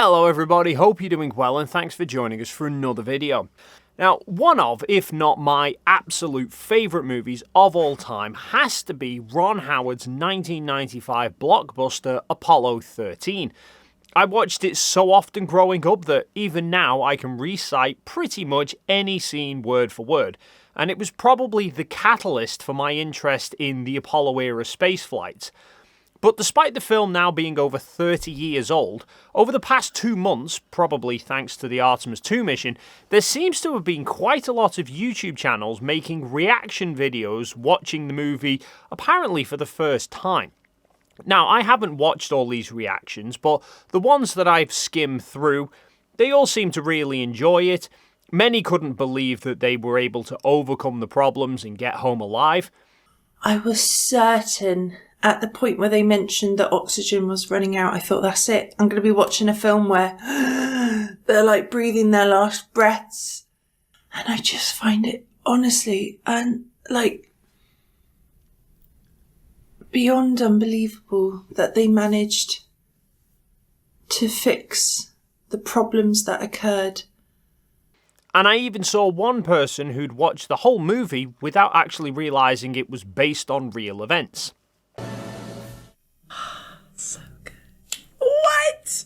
Hello everybody, hope you're doing well and thanks for joining us for another video. Now, one of, if not my absolute favourite movies of all time has to be Ron Howard's 1995 blockbuster Apollo 13. I watched it so often growing up that even now I can recite pretty much any scene word for word, and it was probably the catalyst for my interest in the Apollo-era spaceflights. But despite the film now being over 30 years old, over the past 2 months, probably thanks to the Artemis II mission, there seems to have been quite a lot of YouTube channels making reaction videos watching the movie apparently for the first time. Now, I haven't watched all these reactions, but the ones that I've skimmed through, they all seem to really enjoy it. Many couldn't believe that they were able to overcome the problems and get home alive. I was certain at the point where they mentioned that oxygen was running out, I thought, that's it. I'm going to be watching a film where they're like breathing their last breaths. And I just find it, honestly, and like beyond unbelievable that they managed to fix the problems that occurred. And I even saw one person who'd watched the whole movie without actually realising it was based on real events. So good. What?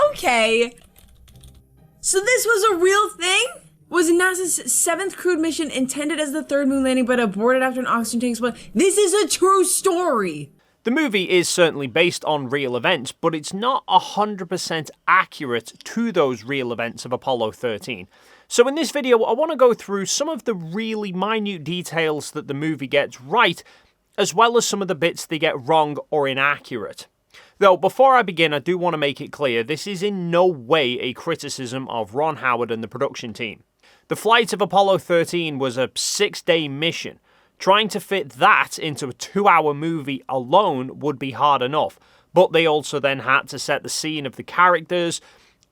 Okay. So this was a real thing? Was NASA's 7th crewed mission intended as the 3rd moon landing but aborted after an oxygen tank exploded? This is a true story! The movie is certainly based on real events, but it's not 100% accurate to those real events of Apollo 13. So in this video, I want to go through some of the really minute details that the movie gets right, as well as some of the bits they get wrong or inaccurate. Though, before I begin, I do want to make it clear, this is in no way a criticism of Ron Howard and the production team. The flight of Apollo 13 was a 6-day mission. Trying to fit that into a 2-hour movie alone would be hard enough, but they also then had to set the scene of the characters,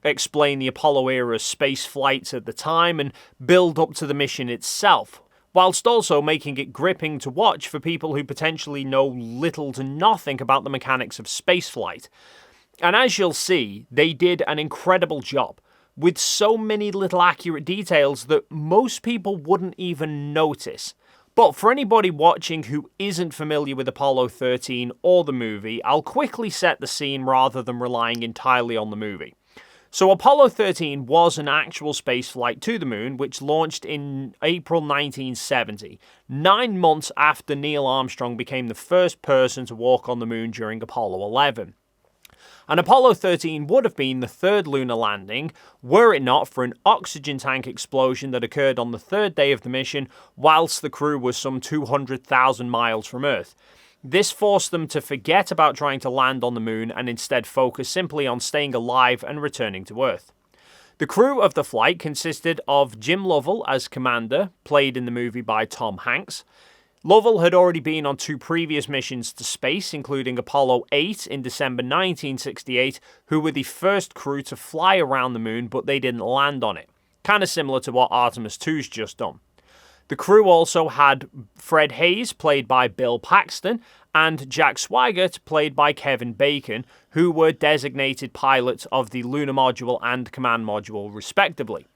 explain the Apollo-era space flights at the time, and build up to the mission itself, whilst also making it gripping to watch for people who potentially know little to nothing about the mechanics of spaceflight. And as you'll see, they did an incredible job, with so many little accurate details that most people wouldn't even notice. But for anybody watching who isn't familiar with Apollo 13 or the movie, I'll quickly set the scene rather than relying entirely on the movie. So Apollo 13 was an actual spaceflight to the moon, which launched in April 1970, 9 months after Neil Armstrong became the first person to walk on the moon during Apollo 11. And Apollo 13 would have been the 3rd lunar landing, were it not for an oxygen tank explosion that occurred on the 3rd day of the mission, whilst the crew was some 200,000 miles from Earth. This forced them to forget about trying to land on the moon and instead focus simply on staying alive and returning to Earth. The crew of the flight consisted of Jim Lovell as commander, played in the movie by Tom Hanks. Lovell had already been on 2 previous missions to space, including Apollo 8 in December 1968, who were the first crew to fly around the moon, but they didn't land on it. Kind of similar to what Artemis II's just done. The crew also had Fred Hayes, played by Bill Paxton, and Jack Swigert, played by Kevin Bacon, who were designated pilots of the lunar module and command module, respectively.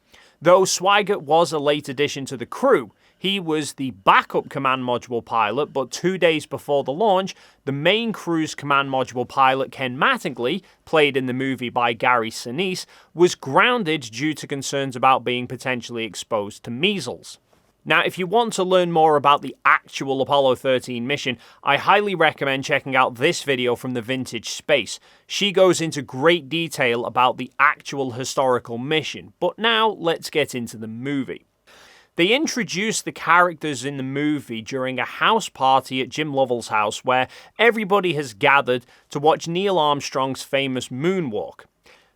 Though Swigert was a late addition to the crew, he was the backup command module pilot, but 2 days before the launch, the main crew's command module pilot, Ken Mattingly, played in the movie by Gary Sinise, was grounded due to concerns about being potentially exposed to measles. Now, if you want to learn more about the actual Apollo 13 mission, I highly recommend checking out this video from the Vintage Space. She goes into great detail about the actual historical mission, but now let's get into the movie. They introduced the characters in the movie during a house party at Jim Lovell's house where everybody has gathered to watch Neil Armstrong's famous moonwalk.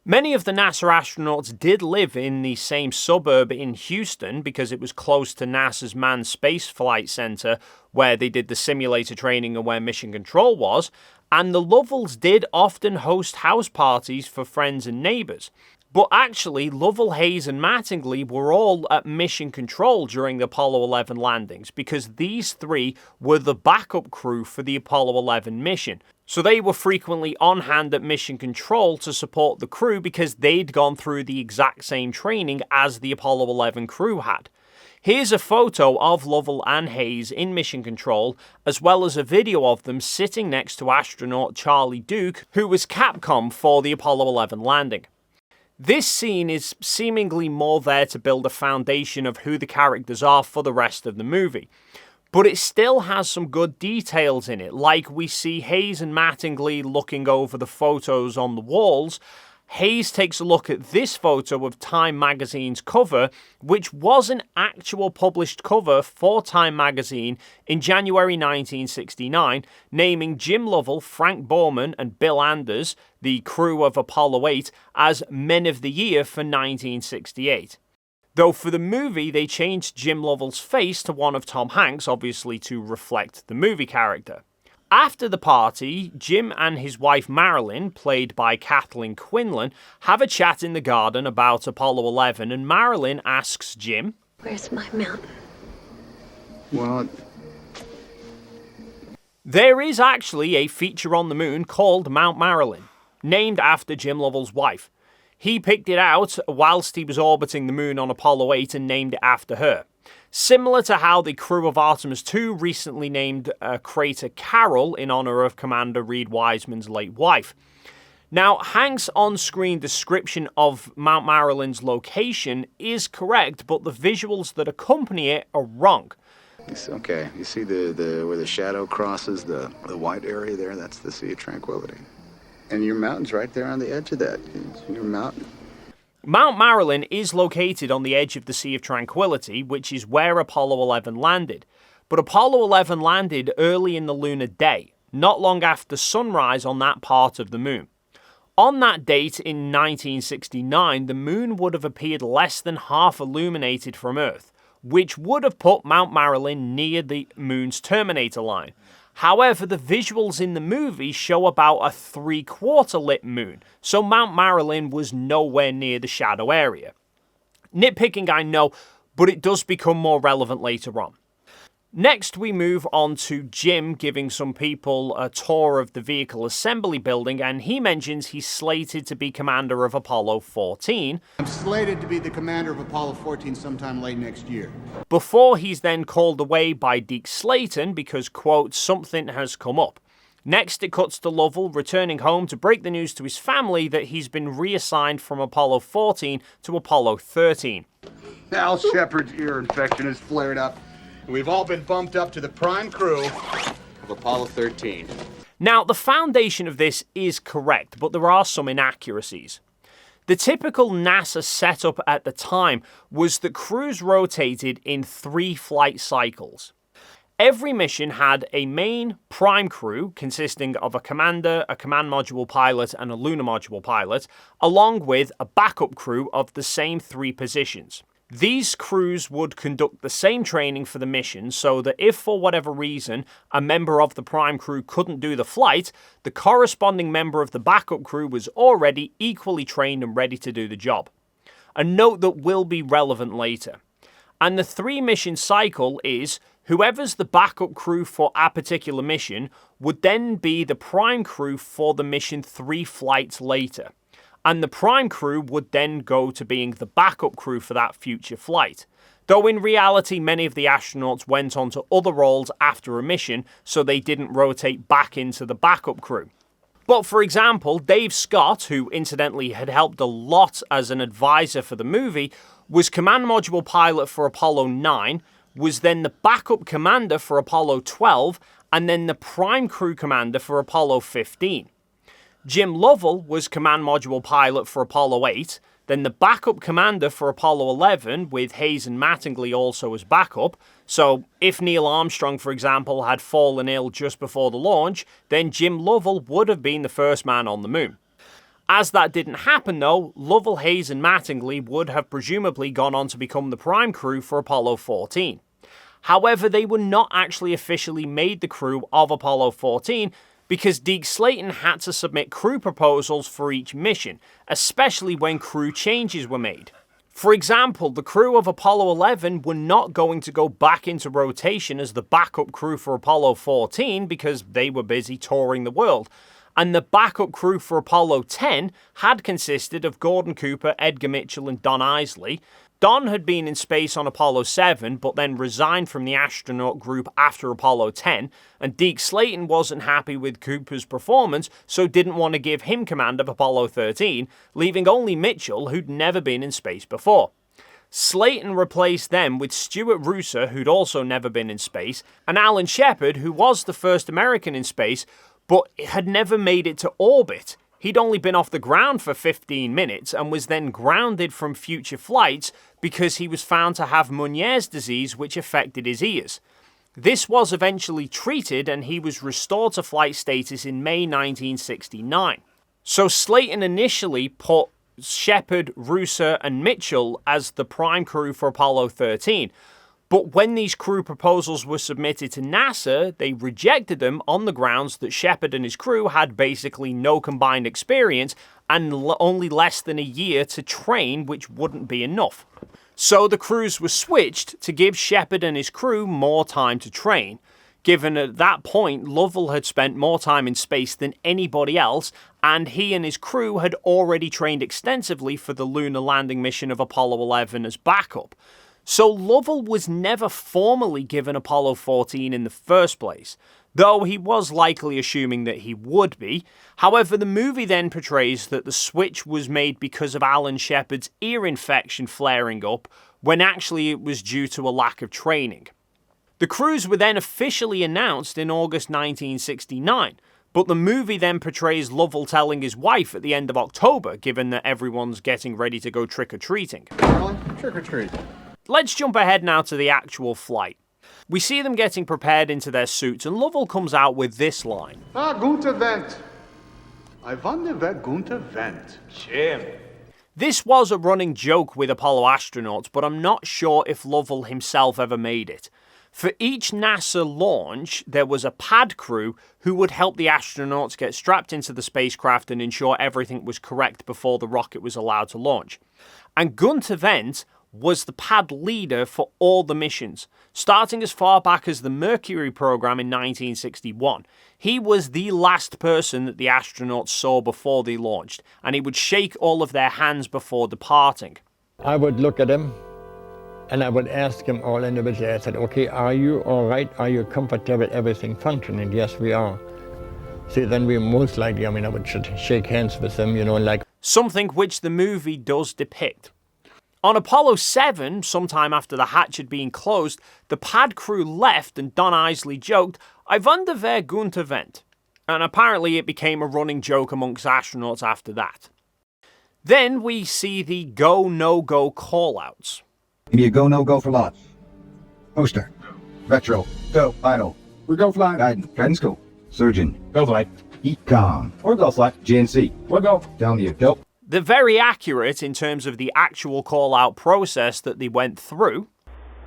Many of the NASA astronauts did live in the same suburb in Houston because it was close to NASA's Manned Space Flight Center where they did the simulator training and where mission control was, and the Lovells did often host house parties for friends and neighbors. But actually, Lovell, Hayes and Mattingly were all at mission control during the Apollo 11 landings because these 3 were the backup crew for the Apollo 11 mission. So they were frequently on hand at mission control to support the crew because they'd gone through the exact same training as the Apollo 11 crew had. Here's a photo of Lovell and Hayes in mission control, as well as a video of them sitting next to astronaut Charlie Duke, who was Capcom for the Apollo 11 landing. This scene is seemingly more there to build a foundation of who the characters are for the rest of the movie. But it still has some good details in it, like we see Hayes and Mattingly looking over the photos on the walls. Hayes takes a look at this photo of Time magazine's cover, which was an actual published cover for Time magazine in January 1969, naming Jim Lovell, Frank Borman, and Bill Anders, the crew of Apollo 8, as Men of the Year for 1968. Though for the movie, they changed Jim Lovell's face to one of Tom Hanks', obviously to reflect the movie character. After the party, Jim and his wife Marilyn, played by Kathleen Quinlan, have a chat in the garden about Apollo 11, and Marilyn asks Jim, "Where's my mountain?" Well, there is actually a feature on the moon called Mount Marilyn, named after Jim Lovell's wife. He picked it out whilst he was orbiting the moon on Apollo 8 and named it after her. Similar to how the crew of Artemis II recently named a crater Carroll in honour of Commander Reed Wiseman's late wife. Now, Hank's on-screen description of Mount Marilyn's location is correct, but the visuals that accompany it are wrong. okay. You see the where the shadow crosses the white area there? That's the Sea of Tranquility. And your mountain's right there on the edge of that. It's your mountain. Mount Marilyn is located on the edge of the Sea of Tranquility, which is where Apollo 11 landed. But Apollo 11 landed early in the lunar day, not long after sunrise on that part of the moon. On that date in 1969, the moon would have appeared less than half illuminated from Earth, which would have put Mount Marilyn near the moon's terminator line. However, the visuals in the movie show about a 3/4 lit moon, so Mount Marilyn was nowhere near the shadow area. Nitpicking, I know, but it does become more relevant later on. Next, we move on to Jim giving some people a tour of the vehicle assembly building, and he mentions he's slated to be commander of Apollo 14. I'm slated to be the commander of Apollo 14 sometime late next year. Before he's then called away by Deke Slayton because, quote, something has come up. Next, it cuts to Lovell returning home to break the news to his family that he's been reassigned from Apollo 14 to Apollo 13. Al Shepard's ear infection has flared up. We've all been bumped up to the prime crew of Apollo 13. Now, the foundation of this is correct, but there are some inaccuracies. The typical NASA setup at the time was that crews rotated in 3 flight cycles. Every mission had a main prime crew consisting of a commander, a command module pilot, and a lunar module pilot, along with a backup crew of the same 3 positions. These crews would conduct the same training for the mission so that if for whatever reason a member of the prime crew couldn't do the flight, the corresponding member of the backup crew was already equally trained and ready to do the job. A note that will be relevant later. And the 3-mission cycle is whoever's the backup crew for a particular mission would then be the prime crew for the mission 3 flights later. And the prime crew would then go to being the backup crew for that future flight. Though in reality, many of the astronauts went on to other roles after a mission, so they didn't rotate back into the backup crew. But for example, Dave Scott, who incidentally had helped a lot as an advisor for the movie, was command module pilot for Apollo 9, was then the backup commander for Apollo 12, and then the prime crew commander for Apollo 15. Jim Lovell was command module pilot for Apollo 8, then the backup commander for Apollo 11, with Hayes and Mattingly also as backup. So if Neil Armstrong, for example, had fallen ill just before the launch, then Jim Lovell would have been the first man on the moon. As that didn't happen though, Lovell, Hayes and Mattingly would have presumably gone on to become the prime crew for Apollo 14. However, they were not actually officially made the crew of Apollo 14 because Deke Slayton had to submit crew proposals for each mission, especially when crew changes were made. For example, the crew of Apollo 11 were not going to go back into rotation as the backup crew for Apollo 14 because they were busy touring the world. And the backup crew for Apollo 10 had consisted of Gordon Cooper, Edgar Mitchell, and Don Isley. Don had been in space on Apollo 7, but then resigned from the astronaut group after Apollo 10, and Deke Slayton wasn't happy with Cooper's performance, so didn't want to give him command of Apollo 13, leaving only Mitchell, who'd never been in space before. Slayton replaced them with Stuart Rooser, who'd also never been in space, and Alan Shepard, who was the first American in space, but had never made it to orbit. He'd only been off the ground for 15 minutes and was then grounded from future flights because he was found to have Meniere's disease, which affected his ears. This was eventually treated and he was restored to flight status in May 1969. So Slayton initially put Shepard, Rooser, and Mitchell as the prime crew for Apollo 13. But when these crew proposals were submitted to NASA, they rejected them on the grounds that Shepard and his crew had basically no combined experience and only less than a year to train, which wouldn't be enough. So the crews were switched to give Shepard and his crew more time to train, given at that point Lovell had spent more time in space than anybody else, and he and his crew had already trained extensively for the lunar landing mission of Apollo 11 as backup. So Lovell was never formally given Apollo 14 in the first place, though he was likely assuming that he would be. However, the movie then portrays that the switch was made because of Alan Shepard's ear infection flaring up, when actually it was due to a lack of training. The crews were then officially announced in August 1969, but the movie then portrays Lovell telling his wife at the end of October, given that everyone's getting ready to go trick-or-treating. Trick-or-treat. Let's jump ahead now to the actual flight. We see them getting prepared into their suits, and Lovell comes out with this line. Gunther Wendt. I wonder wer Gunther Wendt. Jim. This was a running joke with Apollo astronauts, but I'm not sure if Lovell himself ever made it. For each NASA launch, there was a pad crew who would help the astronauts get strapped into the spacecraft and ensure everything was correct before the rocket was allowed to launch. And Gunther Wendt was the pad leader for all the missions, starting as far back as the Mercury program in 1961. He was the last person that the astronauts saw before they launched, and he would shake all of their hands before departing. I would look at him and I would ask him all individually. I said, okay, are you all right? Are you comfortable with everything functioning? Yes, we are. See, then we most likely, I would shake hands with them, like. Something which the movie does depict. On Apollo 7, sometime after the hatch had been closed, the pad crew left and Don Isley joked, I wonder wer Gunther Wendt. And apparently it became a running joke amongst astronauts after that. Then we see the go, no-go call-outs. Give me a go, no-go for launch. Booster. Retro. Go. Final. We go flight. Guidance go. Surgeon. Go flight. Econ. Or go flight. GNC. We'll go. Down you. Go. They're very accurate in terms of the actual call-out process that they went through.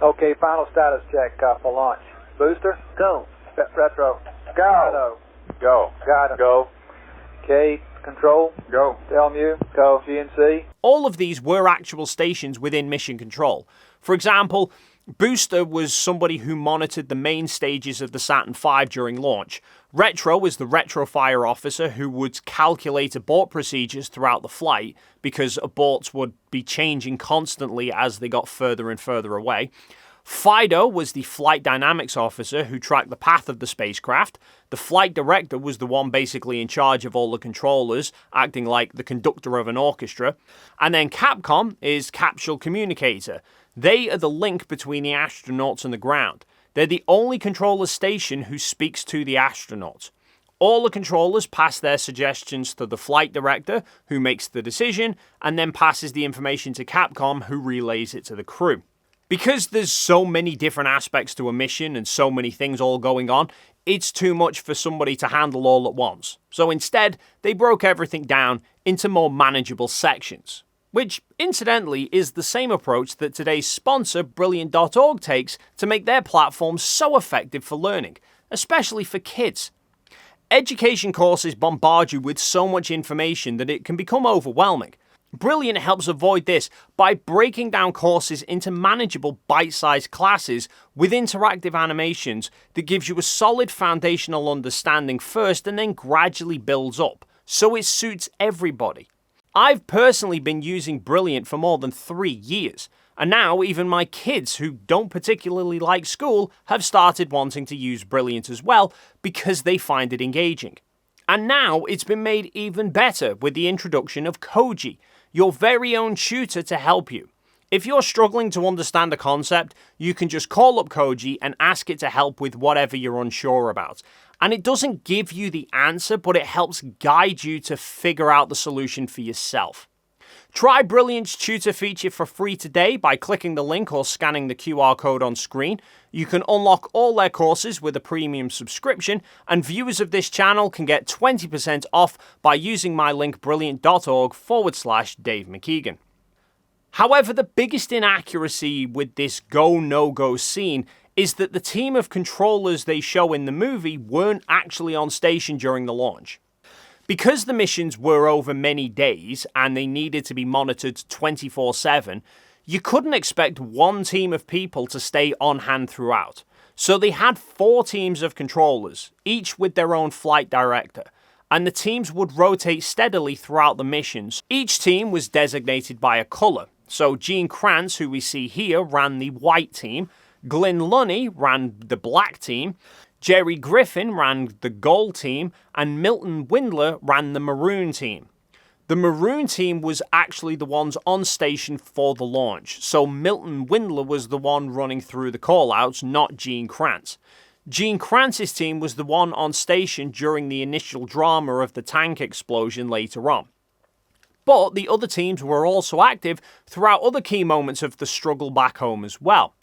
Okay, final status check for launch. Booster, go. Retro, go. Go. Got it. Go. Okay, control, go. Telmu, go. GNC. All of these were actual stations within Mission Control. For example, Booster was somebody who monitored the main stages of the Saturn V during launch. Retro was the retrofire officer who would calculate abort procedures throughout the flight, because aborts would be changing constantly as they got further and further away. Fido was the flight dynamics officer who tracked the path of the spacecraft. The flight director was the one basically in charge of all the controllers, acting like the conductor of an orchestra. And then Capcom is capsule communicator. They are the link between the astronauts and the ground. They're the only controller station who speaks to the astronauts. All the controllers pass their suggestions to the flight director, who makes the decision, and then passes the information to Capcom, who relays it to the crew. Because there's so many different aspects to a mission and so many things all going on, it's too much for somebody to handle all at once. So instead, they broke everything down into more manageable sections. Which, incidentally, is the same approach that today's sponsor, Brilliant.org, takes to make their platform so effective for learning, especially for kids. Education courses bombard you with so much information that it can become overwhelming. Brilliant helps avoid this by breaking down courses into manageable bite-sized classes with interactive animations that gives you a solid foundational understanding first and then gradually builds up, so it suits everybody. I've personally been using Brilliant for more than 3 years, and now even my kids who don't particularly like school have started wanting to use Brilliant as well because they find it engaging. And now it's been made even better with the introduction of Koji, your very own tutor to help you. If you're struggling to understand a concept, you can just call up Koji and ask it to help with whatever you're unsure about. And it doesn't give you the answer, but it helps guide you to figure out the solution for yourself. Try Brilliant's tutor feature for free today by clicking the link or scanning the QR code on screen. You can unlock all their courses with a premium subscription, and viewers of this channel can get 20% off by using my link brilliant.org/Dave McKeegan. However, the biggest inaccuracy with this go-no-go scene is that the team of controllers they show in the movie weren't actually on station during the launch. Because the missions were over many days and they needed to be monitored 24/7, you couldn't expect one team of people to stay on hand throughout. So they had 4 teams of controllers, each with their own flight director, and the teams would rotate steadily throughout the missions. Each team was designated by a colour. So Gene Kranz, who we see here, ran the white team, Glyn Lunny ran the black team, Jerry Griffin ran the gold team, and Milton Windler ran the maroon team. The maroon team was actually the ones on station for the launch, so Milton Windler was the one running through the callouts, not Gene Kranz. Gene Kranz's team was the one on station during the initial drama of the tank explosion later on. But the other teams were also active throughout other key moments of the struggle back home as well.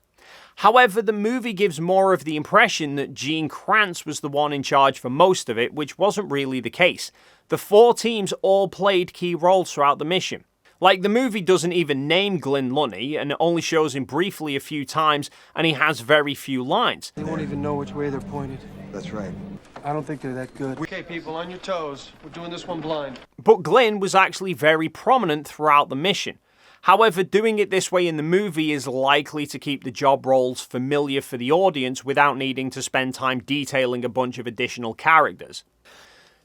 However, the movie gives more of the impression that Gene Kranz was the one in charge for most of it, which wasn't really the case. The 4 teams all played key roles throughout the mission. Like, the movie doesn't even name Glyn Lunny, and it only shows him briefly a few times, and he has very few lines. They won't even know which way they're pointed. That's right. I don't think they're that good. Okay, people, on your toes. We're doing this one blind. But Glyn was actually very prominent throughout the mission. However, doing it this way in the movie is likely to keep the job roles familiar for the audience without needing to spend time detailing a bunch of additional characters.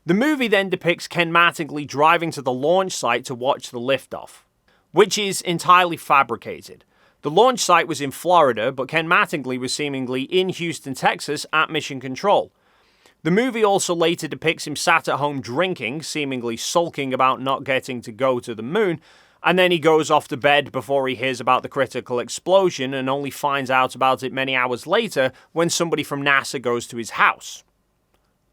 The movie then depicts Ken Mattingly driving to the launch site to watch the liftoff, which is entirely fabricated. The launch site was in Florida, but Ken Mattingly was seemingly in Houston, Texas at Mission Control. The movie also later depicts him sat at home drinking, seemingly sulking about not getting to go to the moon, and then he goes off to bed before he hears about the critical explosion and only finds out about it many hours later when somebody from NASA goes to his house.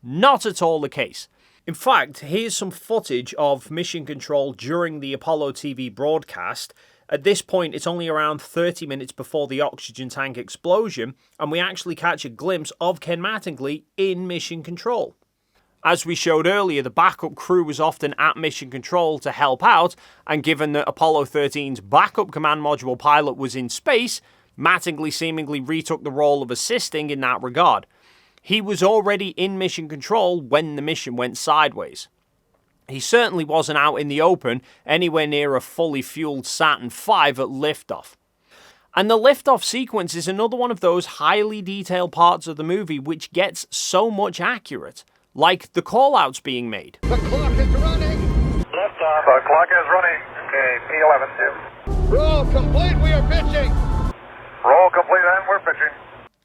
Not at all the case. In fact, here's some footage of Mission Control during the Apollo TV broadcast. At this point, it's only around 30 minutes before the oxygen tank explosion, and we actually catch a glimpse of Ken Mattingly in Mission Control. As we showed earlier, the backup crew was often at Mission Control to help out, and given that Apollo 13's backup command module pilot was in space, Mattingly seemingly retook the role of assisting in that regard. He was already in Mission Control when the mission went sideways. He certainly wasn't out in the open anywhere near a fully fueled Saturn V at liftoff. And the liftoff sequence is another one of those highly detailed parts of the movie which gets so much accurate. Like the call-outs being made. The clock is running. Liftoff. The clock is running. Okay, P11. Roll complete. We are pitching. Roll complete and we're pitching.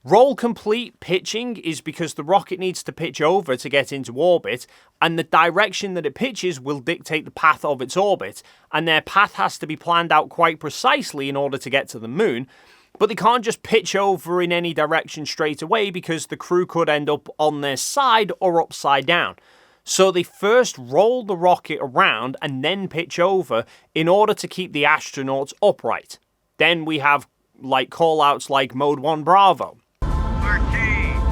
Roll complete pitching is because the rocket needs to pitch over to get into orbit, and the direction that it pitches will dictate the path of its orbit, and their path has to be planned out quite precisely in order to get to the moon. But they can't just pitch over in any direction straight away because the crew could end up on their side or upside down. So they first roll the rocket around and then pitch over in order to keep the astronauts upright. Then we have call-outs like Mode 1 Bravo. 13,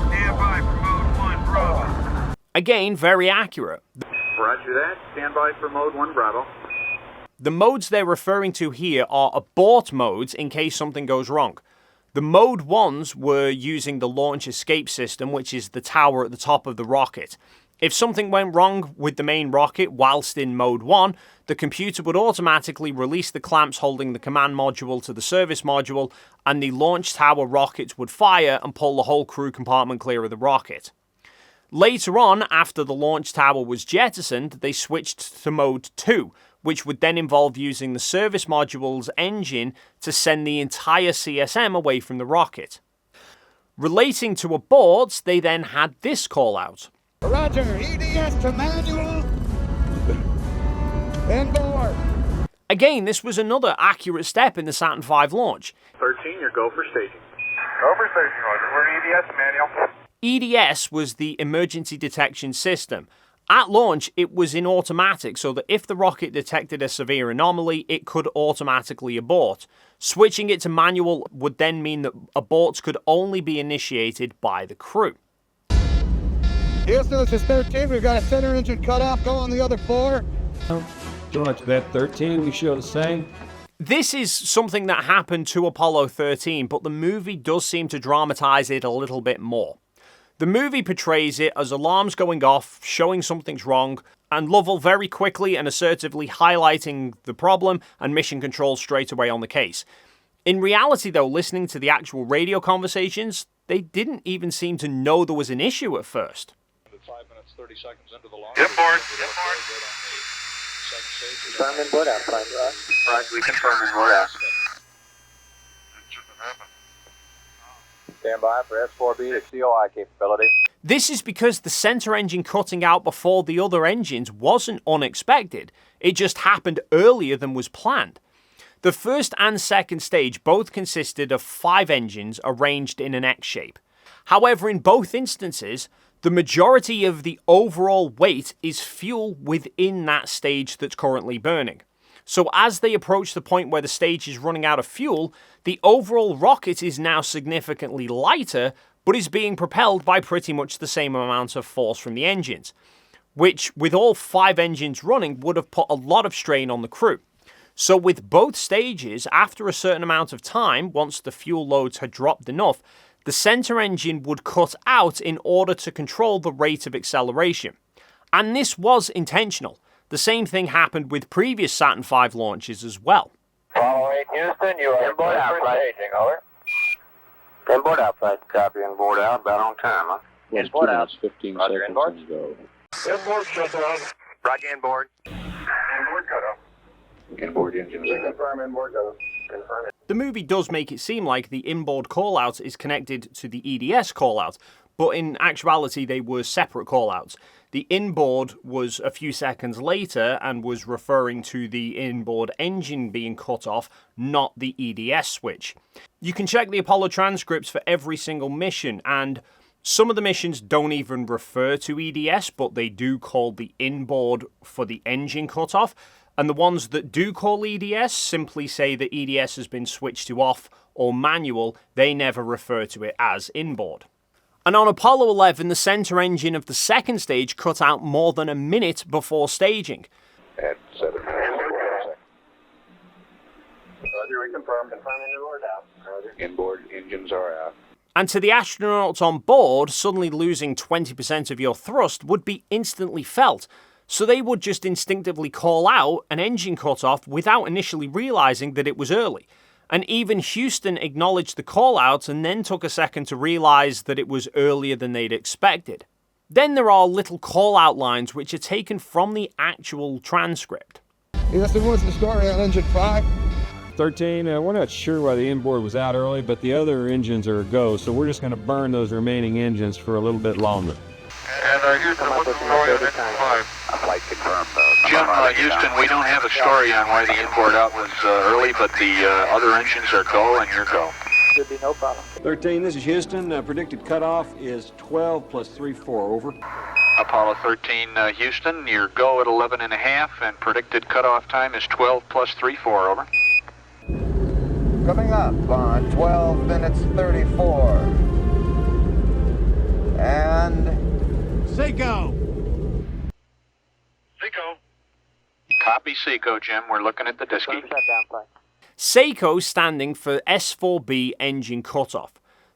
stand by for Mode 1 Bravo. Again, very accurate. Roger that. Stand by for Mode 1 Bravo. The modes they're referring to here are abort modes in case something goes wrong. The Mode 1s were using the launch escape system, which is the tower at the top of the rocket. If something went wrong with the main rocket whilst in Mode 1, the computer would automatically release the clamps holding the command module to the service module, and the launch tower rockets would fire and pull the whole crew compartment clear of the rocket. Later on, after the launch tower was jettisoned, they switched to Mode 2, which would then involve using the service module's engine to send the entire CSM away from the rocket. Relating to aborts, they then had this call-out. Roger, EDS to manual. Inboard. Again, this was another accurate step in the Saturn V launch. 13, your go for staging. Go for staging, Roger. We're EDS manual. EDS was the emergency detection system. At launch, it was in automatic, so that if the rocket detected a severe anomaly, it could automatically abort. Switching it to manual would then mean that aborts could only be initiated by the crew. Houston, this is 13. We've got a center engine cut off. Go on the other 4. George, that 13, we show the same. This is something that happened to Apollo 13, but the movie does seem to dramatize it a little bit more. The movie portrays it as alarms going off, showing something's wrong, and Lovell very quickly and assertively highlighting the problem and mission control straight away on the case. In reality, though, listening to the actual radio conversations, they didn't even seem to know there was an issue at first. 5 minutes, 30 seconds into the launch. Inboard. Confirm inboard out, right, we confirm inboard out. Stand by for S4B to COI capability. This is because the center engine cutting out before the other engines wasn't unexpected. It just happened earlier than was planned. The first and second stage both consisted of 5 engines arranged in an X shape. However, in both instances, the majority of the overall weight is fuel within that stage that's currently burning. So as they approach the point where the stage is running out of fuel, the overall rocket is now significantly lighter, but is being propelled by pretty much the same amount of force from the engines, which, with all 5 engines running, would have put a lot of strain on the crew. So with both stages, after a certain amount of time, once the fuel loads had dropped enough, the center engine would cut out in order to control the rate of acceleration. And this was intentional. The same thing happened with previous Saturn V launches as well. Follow 8 Houston, you are inboard outside. Staging, over. Inboard outside, copy. Inboard out, about on time, huh? Inboard out. 15 Roger, seconds inboard. to go. Inboard shut down. Roger, inboard. Inboard cut off. Inboard engines. Confirm inboard cut off. Confirm it. The movie does make it seem like the inboard callout is connected to the EDS callout, but in actuality they were separate callouts. The inboard was a few seconds later and was referring to the inboard engine being cut off, not the EDS switch. You can check the Apollo transcripts for every single mission, and some of the missions don't even refer to EDS, but they do call the inboard for the engine cutoff, and the ones that do call EDS simply say that EDS has been switched to off or manual. They never refer to it as inboard. And on Apollo 11, the center engine of the second stage cut out more than a minute before staging. At 7 minutes. Roger, we confirm. Confirm inboard out. Roger. Inboard engines are out. And to the astronauts on board, suddenly losing 20% of your thrust would be instantly felt. So they would just instinctively call out an engine cutoff without initially realizing that it was early. And even Houston acknowledged the call-out and then took a second to realize that it was earlier than they'd expected. Then there are little call-out lines which are taken from the actual transcript. Houston, what's the story on engine 5? 13, we're not sure why the inboard was out early, but the other engines are a go, so we're just going to burn those remaining engines for a little bit longer. And Houston, what's the story on engine 5? Flight confirmed. Jim, Houston, we don't have a story on why the inboard out was early, but the other engines are go and you're go. Should be no problem. 13, this is Houston. Predicted cutoff is 12 plus 3-4, over. Apollo 13, Houston, your go at 11.5, and predicted cutoff time is 12 plus 3-4, over. Coming up on 12 minutes 34. And... Seiko! Seiko. Copy Seiko, Jim. We're looking at the diski. Shut down, flight. Seiko standing for S4B engine cutoff.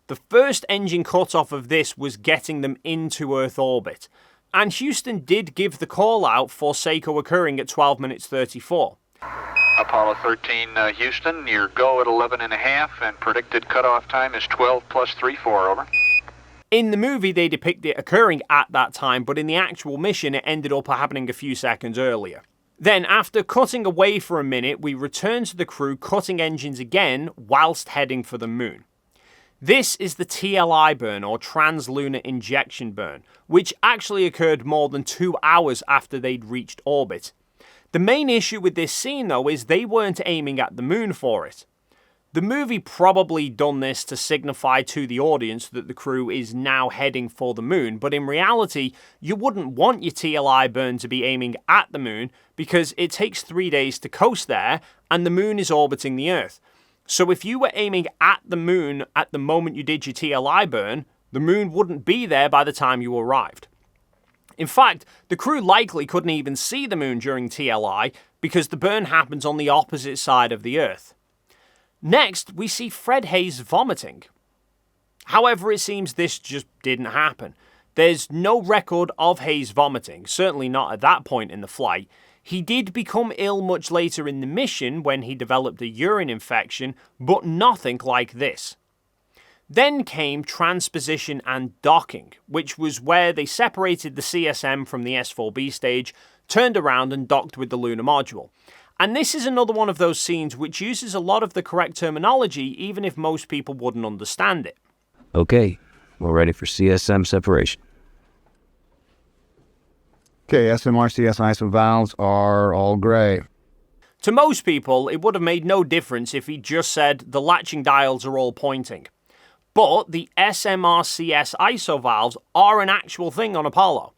The first engine cutoff of this was getting them into Earth orbit. And Houston did give the call out for Seiko occurring at 12 minutes 34. Apollo 13, Houston, your go at 11.5 and predicted cutoff time is 12 plus 3-4, over. In the movie, they depict it occurring at that time, but in the actual mission, it ended up happening a few seconds earlier. Then, after cutting away for a minute, we return to the crew cutting engines again whilst heading for the moon. This is the TLI burn, or translunar injection burn, which actually occurred more than 2 hours after they'd reached orbit. The main issue with this scene, though, is they weren't aiming at the moon for it. The movie probably done this to signify to the audience that the crew is now heading for the moon, but in reality, you wouldn't want your TLI burn to be aiming at the moon because it takes 3 days to coast there and the moon is orbiting the Earth. So if you were aiming at the moon at the moment you did your TLI burn, the moon wouldn't be there by the time you arrived. In fact, the crew likely couldn't even see the moon during TLI because the burn happens on the opposite side of the Earth. Next, we see Fred Haise vomiting. However, it seems this just didn't happen. There's no record of Haise vomiting, certainly not at that point in the flight. He did become ill much later in the mission when he developed a urine infection, but nothing like this. Then came transposition and docking, which was where they separated the CSM from the S4B stage, turned around and docked with the lunar module. And this is another one of those scenes which uses a lot of the correct terminology, even if most people wouldn't understand it. Okay, we're ready for CSM separation. Okay, SMRCS ISO valves are all gray. To most people, it would have made no difference if he just said the latching dials are all pointing. But the SMRCS ISO valves are an actual thing on Apollo.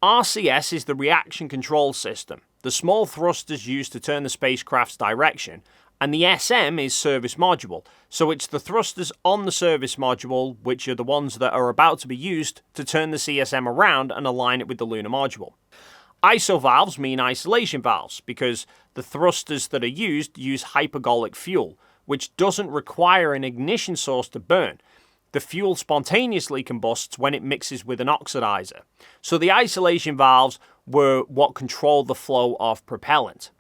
RCS is the reaction control system, the small thrusters used to turn the spacecraft's direction, and the SM is service module, so it's the thrusters on the service module which are the ones that are about to be used to turn the CSM around and align it with the lunar module. ISO valves mean isolation valves because the thrusters that are used use hypergolic fuel, which doesn't require an ignition source to burn. The fuel spontaneously combusts when it mixes with an oxidizer. So the isolation valves were what controlled the flow of propellant.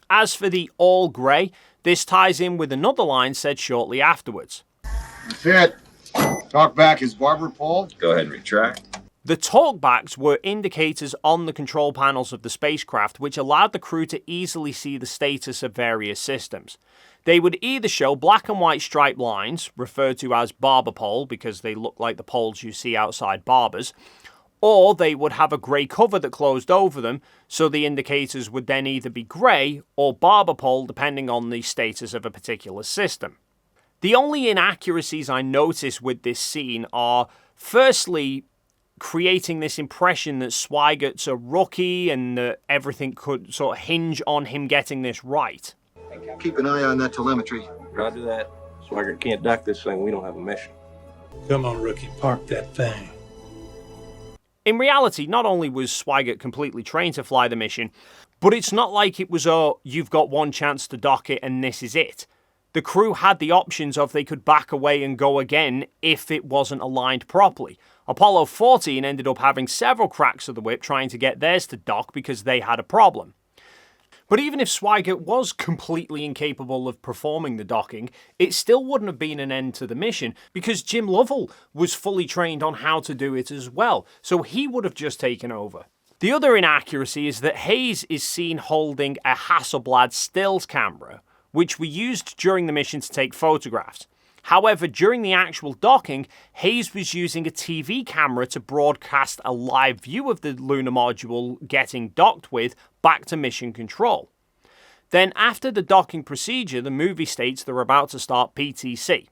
As for the all grey, this ties in with another line said shortly afterwards. Fit. Talk back is barber pole. Go ahead and retract. The talkbacks were indicators on the control panels of the spacecraft which allowed the crew to easily see the status of various systems. They would either show black and white striped lines, referred to as barber pole because they look like the poles you see outside barbers, or they would have a grey cover that closed over them, so the indicators would then either be grey or barber pole depending on the status of a particular system. The only inaccuracies I notice with this scene are, firstly, creating this impression that Sweigert's a rookie and that everything could sort of hinge on him getting this right. Keep an eye on that telemetry. Roger that. Swigert can't dock this thing. We don't have a mission. Come on, rookie, park that thing. In reality, not only was Swigert completely trained to fly the mission, but it's not like it was, oh, you've got one chance to dock it and this is it. The crew had the options of they could back away and go again if it wasn't aligned properly. Apollo 14 ended up having several cracks of the whip trying to get theirs to dock because they had a problem. But even if Swigert was completely incapable of performing the docking, it still wouldn't have been an end to the mission because Jim Lovell was fully trained on how to do it as well, so he would have just taken over. The other inaccuracy is that Haise is seen holding a Hasselblad stills camera, which we used during the mission to take photographs. However, during the actual docking, Haise was using a TV camera to broadcast a live view of the lunar module getting docked with back to mission control. Then after the docking procedure, the movie states they're about to start PTC.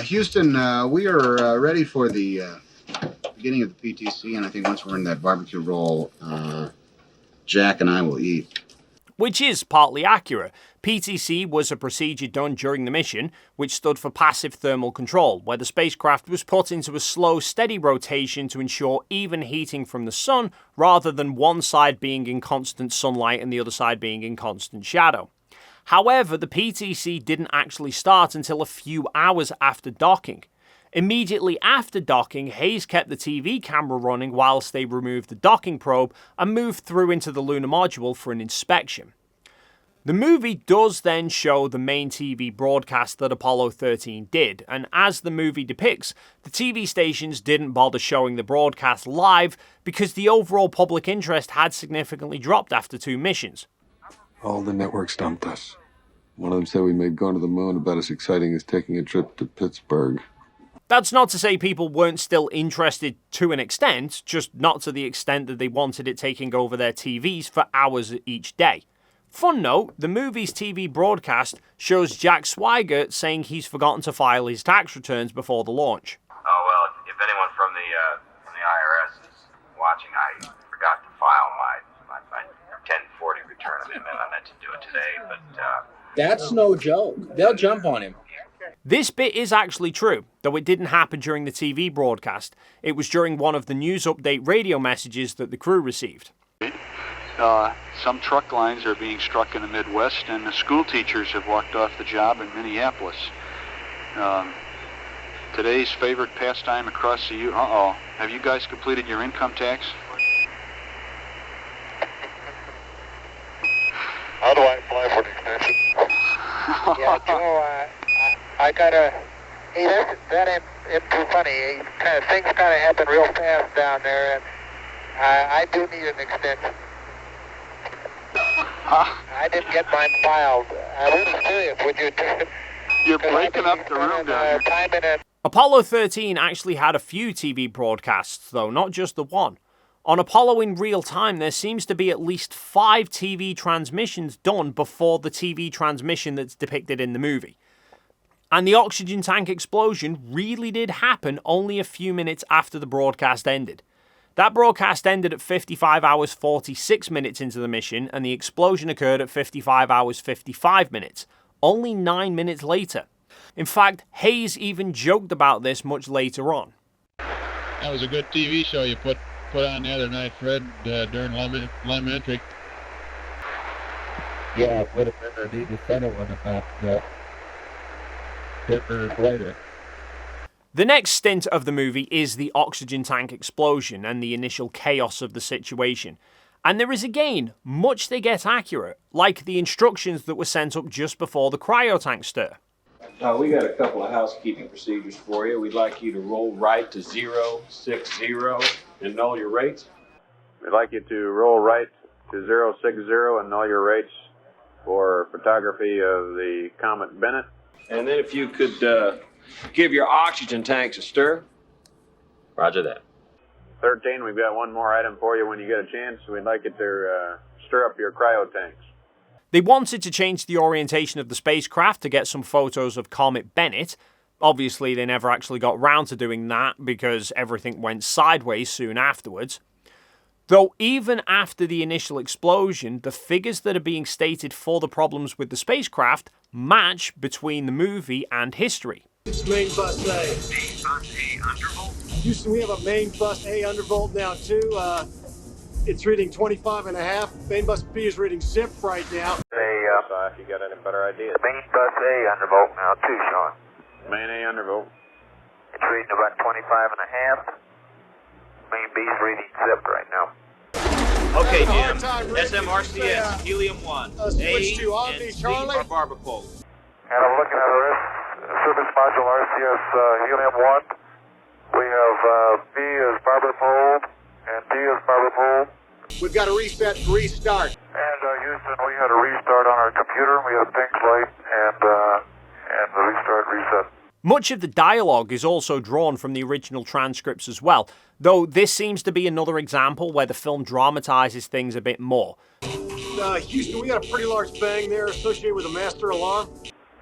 Houston, we are ready for the beginning of the PTC, and I think once we're in that barbecue roll, Jack and I will eat. Which is partly accurate. PTC was a procedure done during the mission, which stood for Passive Thermal Control, where the spacecraft was put into a slow, steady rotation to ensure even heating from the sun, rather than one side being in constant sunlight and the other side being in constant shadow. However, the PTC didn't actually start until a few hours after docking. Immediately after docking, Hayes kept the TV camera running whilst they removed the docking probe and moved through into the lunar module for an inspection. The movie does then show the main TV broadcast that Apollo 13 did, and as the movie depicts, the TV stations didn't bother showing the broadcast live because the overall public interest had significantly dropped after 2 missions. All the networks dumped us. One of them said we made going to the moon about as exciting as taking a trip to Pittsburgh. That's not to say people weren't still interested to an extent, just not to the extent that they wanted it taking over their TVs for hours each day. Fun note, the movie's TV broadcast shows Jack Swigert saying he's forgotten to file his tax returns before the launch. Oh, well, if anyone from the IRS is watching, I forgot to file my 1040 return amendment. I meant to do it today, but... That's no joke. They'll jump on him. This bit is actually true, though it didn't happen during the TV broadcast. It was during one of the news update radio messages that the crew received. Some truck lines are being struck in the Midwest, and the school teachers have walked off the job in Minneapolis. Today's favorite pastime across the U... Have you guys completed your income tax? How do I apply for the extension? Yeah, Joe, I gotta... Hey, that ain't too funny. Things kind of happen real fast down there, and I do need an extension. I didn't get mine filed. I'm really serious. Would you do it? You're breaking up the room down here. Apollo 13 actually had a few TV broadcasts, though, not just the one. On Apollo in real time, there seems to be at least 5 TV transmissions done before the TV transmission that's depicted in the movie. And the oxygen tank explosion really did happen only a few minutes after the broadcast ended. That broadcast ended at 55 hours 46 minutes into the mission, and the explosion occurred at 55 hours 55 minutes, only 9 minutes later. In fact, Hayes even joked about this much later on. That was a good TV show you put on the other night, Fred, during elementary. Yeah, it would have been a neat center one about 10 minutes later. The next stint of the movie is the oxygen tank explosion and the initial chaos of the situation. And there is again much they get accurate, like the instructions that were sent up just before the cryotank stir. We got a couple of housekeeping procedures for you. We'd like you to roll right to 060 and know your rates. We'd like you to roll right to 060 and know your rates for photography of the Comet Bennett. And then if you could give your oxygen tanks a stir. Roger that. 13, we've got one more item for you when you get a chance. We'd like you to stir up your cryo tanks. They wanted to change the orientation of the spacecraft to get some photos of Comet Bennett. Obviously, they never actually got round to doing that because everything went sideways soon afterwards. Though even after the initial explosion, the figures that are being stated for the problems with the spacecraft match between the movie and history. It's main bus A. Main bus A undervolt? Houston, we have a main bus A undervolt now too. It's reading 25.5. Main bus B is reading zip right now. Hey, if you got any better ideas. Main bus A undervolt now too, Sean. Main A undervolt. It's reading about 25.5. Main B's reading zip right now. Okay, Jim. SMRCS, helium-1. Switch to A and C are barbapole. And I'm looking at the service module RCS helium-1. We have B as barbapole and D as barbapole. We've got to reset and restart. And Houston, we had a restart on our computer. We had a pink light and the restart reset. Much of the dialogue is also drawn from the original transcripts as well, though this seems to be another example where the film dramatizes things a bit more. Houston, we got a pretty large bang there associated with the master alarm.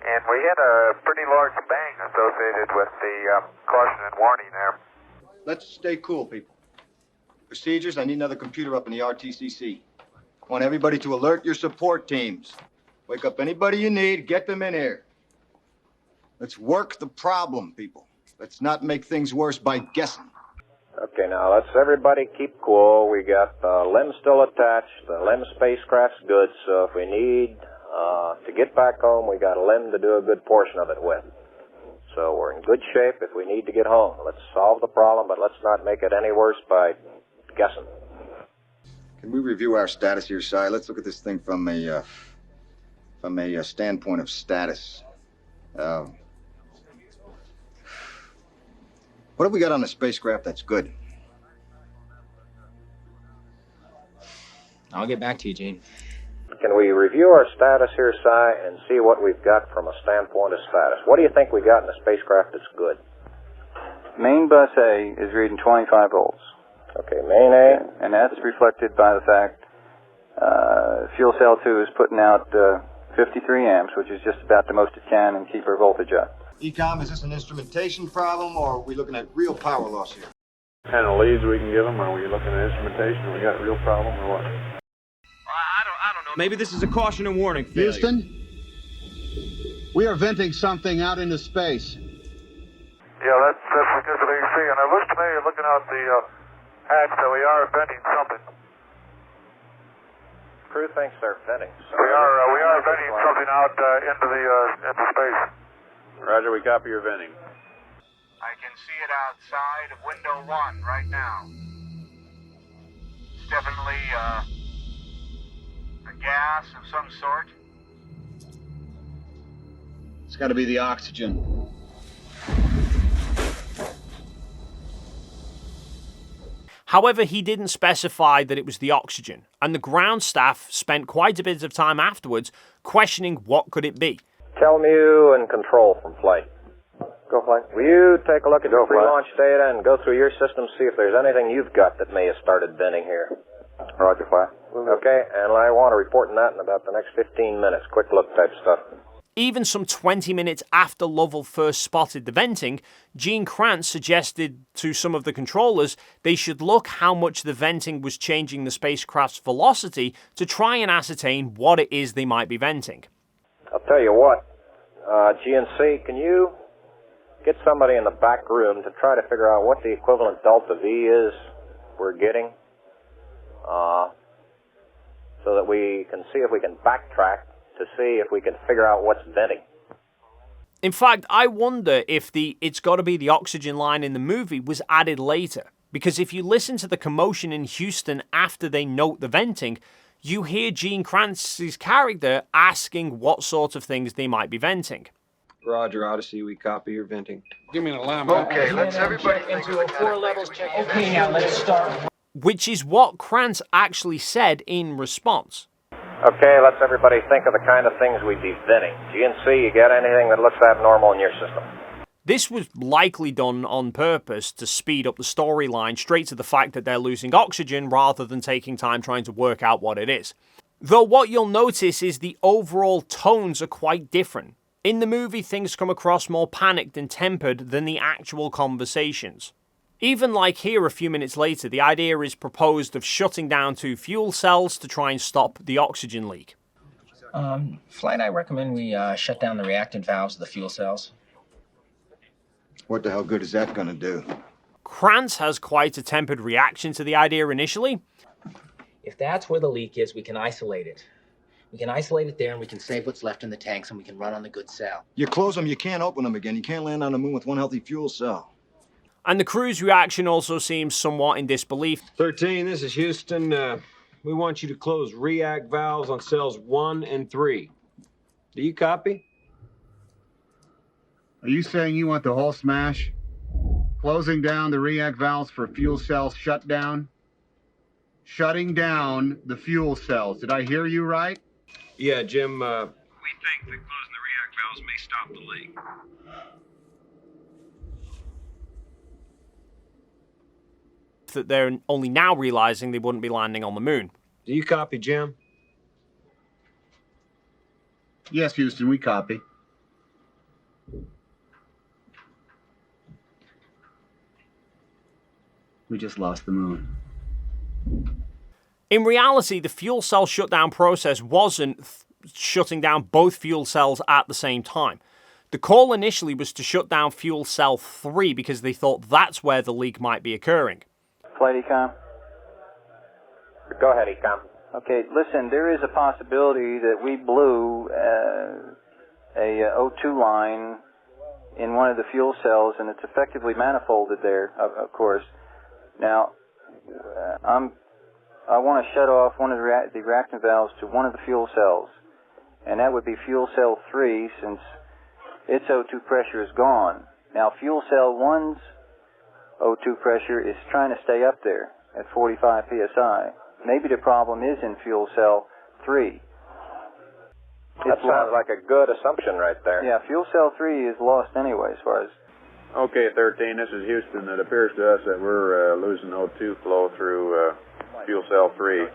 And we had a pretty large bang associated with the caution and warning there. Let's stay cool, people. Procedures, I need another computer up in the RTCC. I want everybody to alert your support teams. Wake up anybody you need, get them in here. Let's work the problem, people. Let's not make things worse by guessing. Okay, now let's everybody keep cool. We got the LEM still attached. The LEM spacecraft's good, so if we need to get back home, we got a LEM to do a good portion of it with. So we're in good shape if we need to get home. Let's solve the problem, but let's not make it any worse by guessing. Can we review our status here, Si? Let's look at this thing from a standpoint of status. What have we got on the spacecraft that's good? I'll get back to you, Gene. Can we review our status here, Si, and see what we've got from a standpoint of status? What do you think we got in the spacecraft that's good? Main bus A is reading 25 volts. Okay, main A. And that's reflected by the fact fuel cell 2 is putting out 53 amps, which is just about the most it can, and keep our voltage up. Ecom, is this an instrumentation problem, or are we looking at real power loss here? Kind of leads we can give them? Are we looking at instrumentation? We got a real problem or what? I don't know. Maybe this is a caution and warning failure. Houston, we are venting something out into space. Yeah, that's because of AC, and it looks to me, looking out the hatch, that we are venting something. Crew thinks they're venting. We are venting something out into space. Roger, we copy your venting. I can see it outside of window 1 right now. It's definitely a gas of some sort. It's got to be the oxygen. However, he didn't specify that it was the oxygen, and the ground staff spent quite a bit of time afterwards questioning what could it be. Telmu and control from flight. Go flight. Will you take a look at your pre-launch data and go through your system, see if there's anything you've got that may have started venting here? Roger, flight. Okay, and I want to report on that in about the next 15 minutes. Quick look type stuff. Even some 20 minutes after Lovell first spotted the venting, Gene Kranz suggested to some of the controllers they should look how much the venting was changing the spacecraft's velocity to try and ascertain what it is they might be venting. I'll tell you what, GNC, can you get somebody in the back room to try to figure out what the equivalent delta V is we're getting, so that we can see if we can backtrack to see if we can figure out what's venting. In fact, I wonder if the "it's got to be the oxygen" line in the movie was added later, because if you listen to the commotion in Houston after they note the venting, you hear Gene Kranz's character asking what sort of things they might be venting. Roger, Odyssey, we copy your venting. Give me an alarm. Okay, let's everybody think of the kind of things we keep Okay, now let's start. Which is what Kranz actually said in response. Okay, let's everybody think of the kind of things we'd be venting. GNC, you got anything that looks abnormal in your system? This was likely done on purpose to speed up the storyline straight to the fact that they're losing oxygen rather than taking time trying to work out what it is. Though what you'll notice is the overall tones are quite different. In the movie, things come across more panicked and tempered than the actual conversations. Even like here a few minutes later, the idea is proposed of shutting down 2 fuel cells to try and stop the oxygen leak. Flight, I recommend we shut down the reactant valves of the fuel cells. What the hell good is that going to do? Kranz has quite a tempered reaction to the idea initially. If that's where the leak is, we can isolate it. We can isolate it there, and we can save what's left in the tanks, and we can run on the good cell. You close them, you can't open them again. You can't land on the moon with one healthy fuel cell. And the crew's reaction also seems somewhat in disbelief. 13, this is Houston. We want you to close react valves on cells 1 and 3. Do you copy? Are you saying you want the whole smash? Closing down the react valves for fuel cells shutdown? Shutting down the fuel cells. Did I hear you right? Yeah, Jim, We think that closing the react valves may stop the leak. That they're only now realizing they wouldn't be landing on the moon. Do you copy, Jim? Yes, Houston, we copy. We just lost the moon. In reality, the fuel cell shutdown process wasn't shutting down both fuel cells at the same time. The call initially was to shut down fuel cell 3 because they thought that's where the leak might be occurring. Flight Ecom? Go ahead, Ecom. Okay, listen, there is a possibility that we blew a O2 line in one of the fuel cells, and it's effectively manifolded there, of course. Now, I want to shut off one of the reactant valves to one of the fuel cells, and that would be fuel cell 3, since its O2 pressure is gone. Now, fuel cell 1's O2 pressure is trying to stay up there at 45 psi. Maybe the problem is in fuel cell 3. That sounds like a good assumption right there. Yeah, fuel cell 3 is lost anyway, as far as... Okay, 13, this is Houston. It appears to us that we're losing O2 flow through fuel cell 3.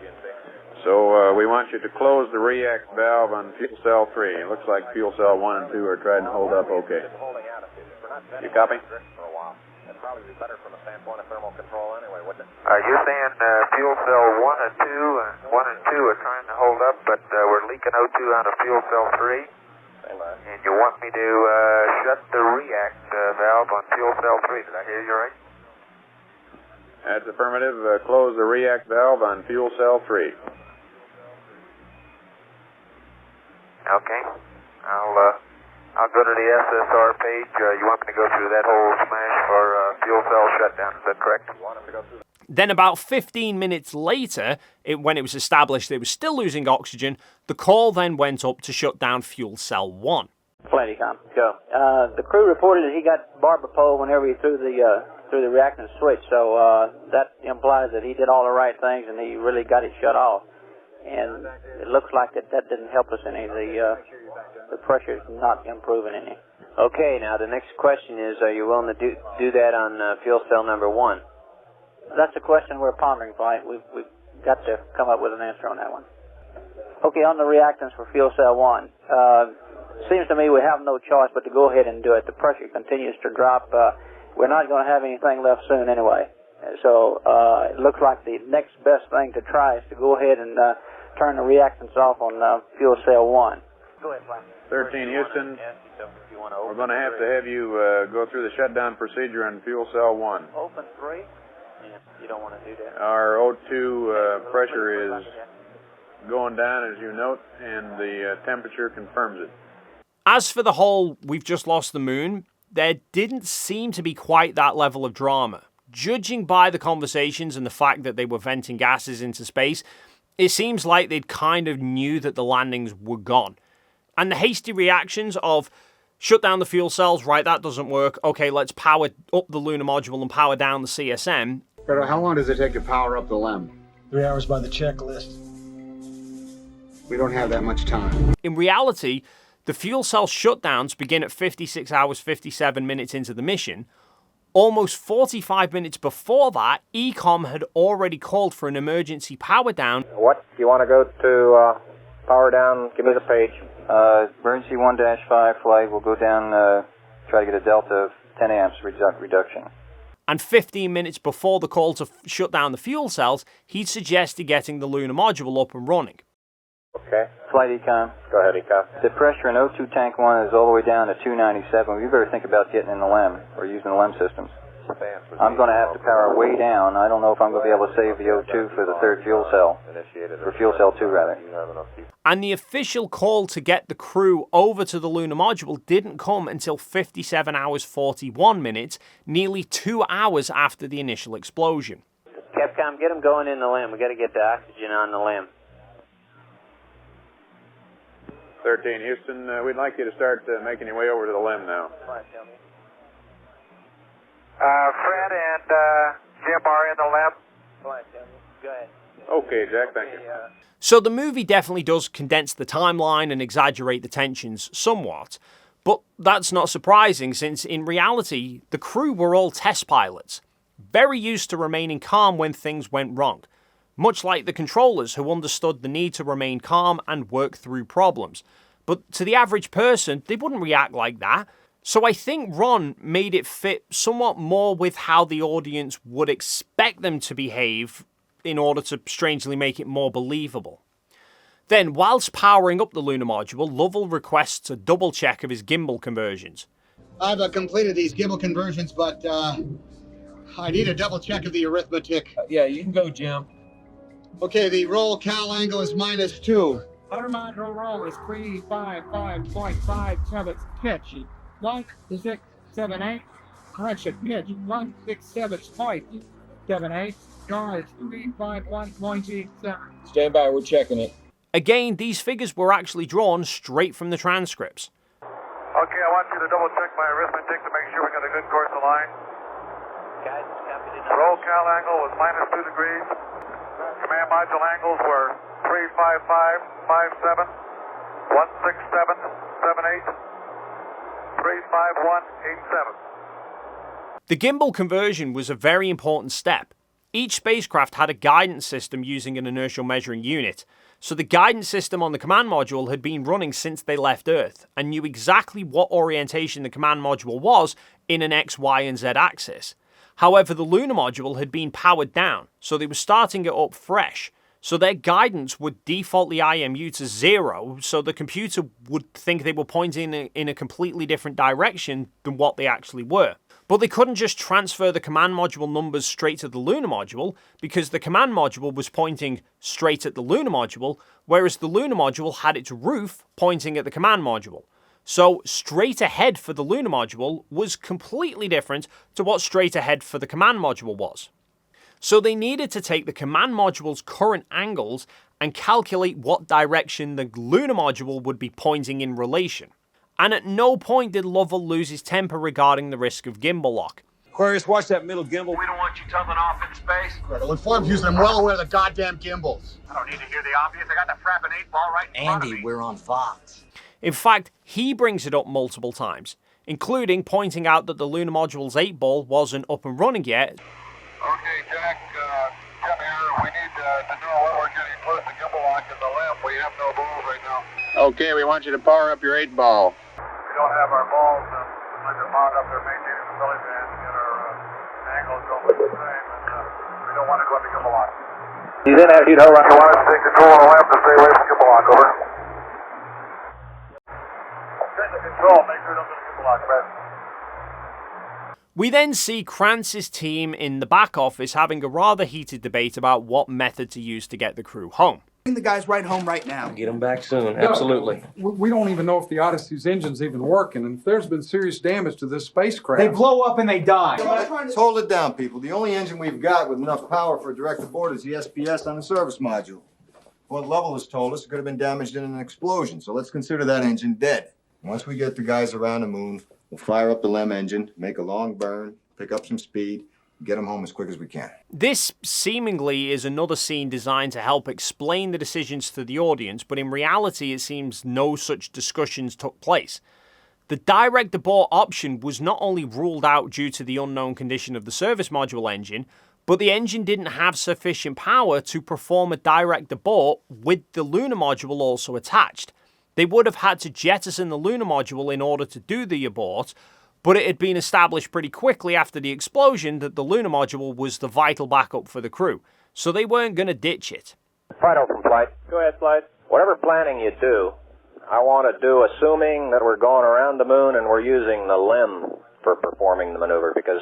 So we want you to close the react valve on fuel cell 3. It looks like fuel cell 1 and 2 are trying to hold up okay. You copy? That'd probably be better from a standpoint of thermal control anyway, wouldn't it? You're saying fuel cell 1 and 2 are trying to hold up, but we're leaking O2 out of fuel cell 3? And you want me to shut the react valve on fuel cell 3. Did I hear you right? That's affirmative. Close the react valve on fuel cell 3. Okay. I'll go to the SSR page. You want me to go through that whole smash for fuel cell shutdown, is that correct? Then about 15 minutes later, when it was established it was still losing oxygen, the call then went up to shut down fuel cell 1. Flattycom, go. The crew reported that he got barber pole whenever he threw the reactant switch, so that implies that he did all the right things and he really got it shut off. And it looks like that didn't help us any. The pressure's not improving any. Okay, now the next question is, are you willing to do that on fuel cell number 1? That's a question we're pondering, Flight. We've got to come up with an answer on that one. Okay, on the reactants for fuel cell 1, seems to me we have no choice but to go ahead and do it. The pressure continues to drop. We're not going to have anything left soon anyway. So it looks like the next best thing to try is to go ahead and turn the reactants off on fuel cell 1. Go ahead, Flight. 13, Houston. We're going to have you go through the shutdown procedure on fuel cell 1. Open 3. Yeah, you don't want to do that. Our O2 pressure is going down, as you note, and the temperature confirms it. As for the whole "we've just lost the moon," there didn't seem to be quite that level of drama. Judging by the conversations and the fact that they were venting gases into space, it seems like they'd kind of knew that the landings were gone. And the hasty reactions of, shut down the fuel cells, right, that doesn't work, okay, let's power up the lunar module and power down the CSM. Pero how long does it take to power up the LEM? 3 hours by the checklist. We don't have that much time. In reality, the fuel cell shutdowns begin at 56 hours, 57 minutes into the mission. Almost 45 minutes before that, ECOM had already called for an emergency power down. What? You want to go to power down? Give me the page. Emergency 1-5 flight will go down, try to get a delta of 10 amps reduction. And 15 minutes before the call to shut down the fuel cells, he'd suggested getting the lunar module up and running. Okay. Flight Econ. Go ahead, Econ. The pressure in O2 tank 1 is all the way down to 297. We better think about getting in the LEM, or using the LEM systems. I'm going to have to power way down. I don't know if I'm going to be able to save the O2 for the third fuel cell. For fuel cell 2, rather. And the official call to get the crew over to the lunar module didn't come until 57 hours 41 minutes, nearly 2 hours after the initial explosion. Capcom, get them going in the LEM. We got to get the oxygen on the LEM. 13, Houston, we'd like you to start making your way over to the LEM now. Fred and Jim are in the lab. Go ahead. Okay, Jack, thank you. So the movie definitely does condense the timeline and exaggerate the tensions somewhat, but that's not surprising since in reality, the crew were all test pilots, very used to remaining calm when things went wrong, much like the controllers who understood the need to remain calm and work through problems. But to the average person, they wouldn't react like that. So I think Ron made it fit somewhat more with how the audience would expect them to behave in order to strangely make it more believable. Then, whilst powering up the lunar module, Lovell requests a double check of his gimbal conversions. I've completed these gimbal conversions, but I need a double check of the arithmetic. Yeah, you can go, Jim. Okay, the roll cal angle is -2. Our module roll is 355.57 catchy. 1 to 6 7-8. Correction, pitch 167.78. Yards 351.87. Stand by, we're checking it. Again, these figures were actually drawn straight from the transcripts. Okay, I want you to double check my arithmetic to make sure we got a good course of line. Guidance copied in. Roll cal angle was -2 degrees. Command module angles were 355.57, 167.78, 351.87. The gimbal conversion was a very important step. Each spacecraft had a guidance system using an inertial measuring unit, so the guidance system on the command module had been running since they left Earth and knew exactly what orientation the command module was in an X, Y, and Z axis. However, the lunar module had been powered down, so they were starting it up fresh, so their guidance would default the IMU to 0, so the computer would think they were pointing in a completely different direction than what they actually were. But they couldn't just transfer the command module numbers straight to the lunar module, because the command module was pointing straight at the lunar module, whereas the lunar module had its roof pointing at the command module. So straight ahead for the lunar module was completely different to what straight ahead for the command module was. So they needed to take the command module's current angles and calculate what direction the lunar module would be pointing in relation. And at no point did Lovell lose his temper regarding the risk of gimbal lock. Aquarius, watch that middle gimbal. We don't want you tumbling off in space. Critical informed, Houston. I'm well aware of the goddamn gimbals. I don't need to hear the obvious. I got the frapping 8-ball right in front of me. Andy, we're on Fox. In fact, he brings it up multiple times, including pointing out that the lunar module's 8-ball wasn't up and running yet. Okay, Jack, Jim here. We need to know what we're getting close to gimbal lock in the limb. We have no balls right now. Okay, we want you to power up your 8-ball. We don't have our balls. We'd like to mount up there, maintaining the belly band, get our angles going the same, and we don't want to go into gimbal lock. He's in attitude, hold on. You want us to take control of the limb to stay away from gimbal lock, over. Turn the control, make sure it doesn't gimbal lock, Brett. We then see Krantz's team in the back office having a rather heated debate about what method to use to get the crew home. Bring the guys right home right now. Get them back soon, absolutely. We don't even know if the Odyssey's engine's even working, and if there's been serious damage to this spacecraft. They blow up and they die. Let's hold it down, people. The only engine we've got with enough power for direct abort is the SPS on the service module. What Lovell has told us, it could have been damaged in an explosion, so let's consider that engine dead. Once we get the guys around the moon, we'll fire up the LEM engine, make a long burn, pick up some speed, get them home as quick as we can. This seemingly is another scene designed to help explain the decisions to the audience, but in reality it seems no such discussions took place. The direct abort option was not only ruled out due to the unknown condition of the service module engine, but the engine didn't have sufficient power to perform a direct abort with the lunar module also attached. They would have had to jettison the lunar module in order to do the abort, but it had been established pretty quickly after the explosion that the lunar module was the vital backup for the crew, so they weren't going to ditch it. Fido from flight. Go ahead, Flight. Whatever planning you do, I want to do assuming that we're going around the moon and we're using the LEM for performing the maneuver, because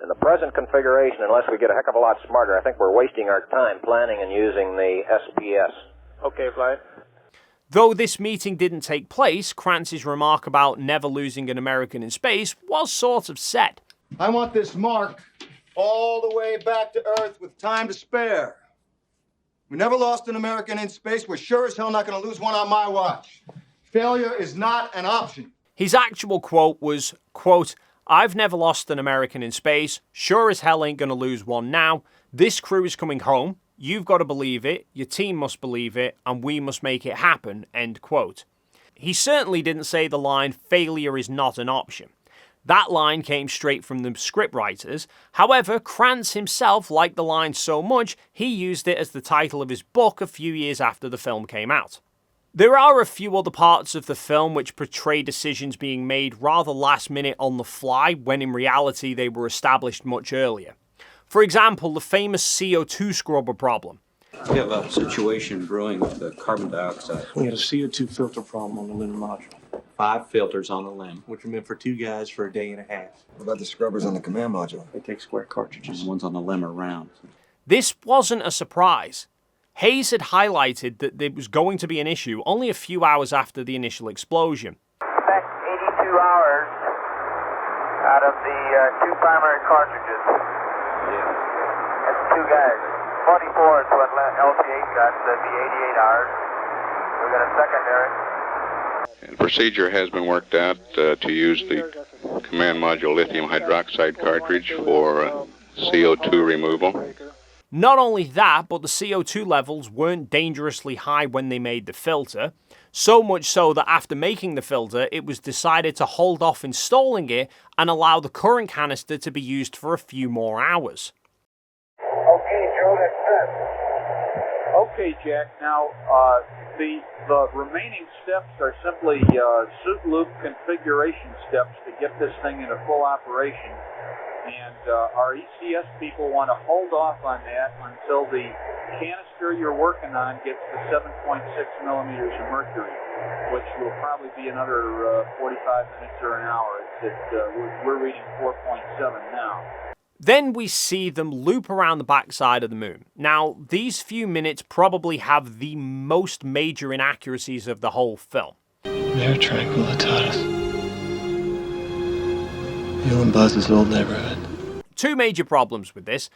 in the present configuration, unless we get a heck of a lot smarter, I think we're wasting our time planning and using the SPS. Okay, Flight. Though this meeting didn't take place, Krantz's remark about never losing an American in space was sort of said. I want this mark all the way back to Earth with time to spare. We never lost an American in space. We're sure as hell not going to lose one on my watch. Failure is not an option. His actual quote was, quote, "I've never lost an American in space. Sure as hell ain't going to lose one now. This crew is coming home. You've got to believe it, your team must believe it, and we must make it happen," end quote. He certainly didn't say the line, "failure is not an option." That line came straight from the scriptwriters. However, Krantz himself liked the line so much, he used it as the title of his book a few years after the film came out. There are a few other parts of the film which portray decisions being made rather last minute on the fly, when in reality they were established much earlier. For example, the famous CO2 scrubber problem. We have a situation brewing with the carbon dioxide. We had a CO2 filter problem on the lunar module. 5 filters on the LEM. Which are meant for 2 guys for a day and a half. What about the scrubbers on the command module? They take square cartridges. The ones on the LEM are round. This wasn't a surprise. Hayes had highlighted that there was going to be an issue only a few hours after the initial explosion. Back 82 hours. Out of the 2 primary cartridges. Yeah. That's 2 guys. 44 is what LCA got, so it'd be 88 hours. We got a secondary. The procedure has been worked out to use the command module lithium hydroxide cartridge for CO2 removal. Not only that, but the CO2 levels weren't dangerously high when they made the filter, so much so that after making the filter, it was decided to hold off installing it and allow the current canister to be used for a few more hours. Okay, Joe, that's set. Okay, Jack. Now, the remaining steps are simply suit loop configuration steps to get this thing into full operation. And our ECS people want to hold off on that until the canister you're working on gets to 7.6 millimeters of mercury, which will probably be another 45 minutes or an hour. We're reading 4.7 now. Then we see them loop around the backside of the moon. Now, these few minutes probably have the most major inaccuracies of the whole film. Mare Tranquillitatis. You and Buzz's old neighborhood. 2 major problems with this.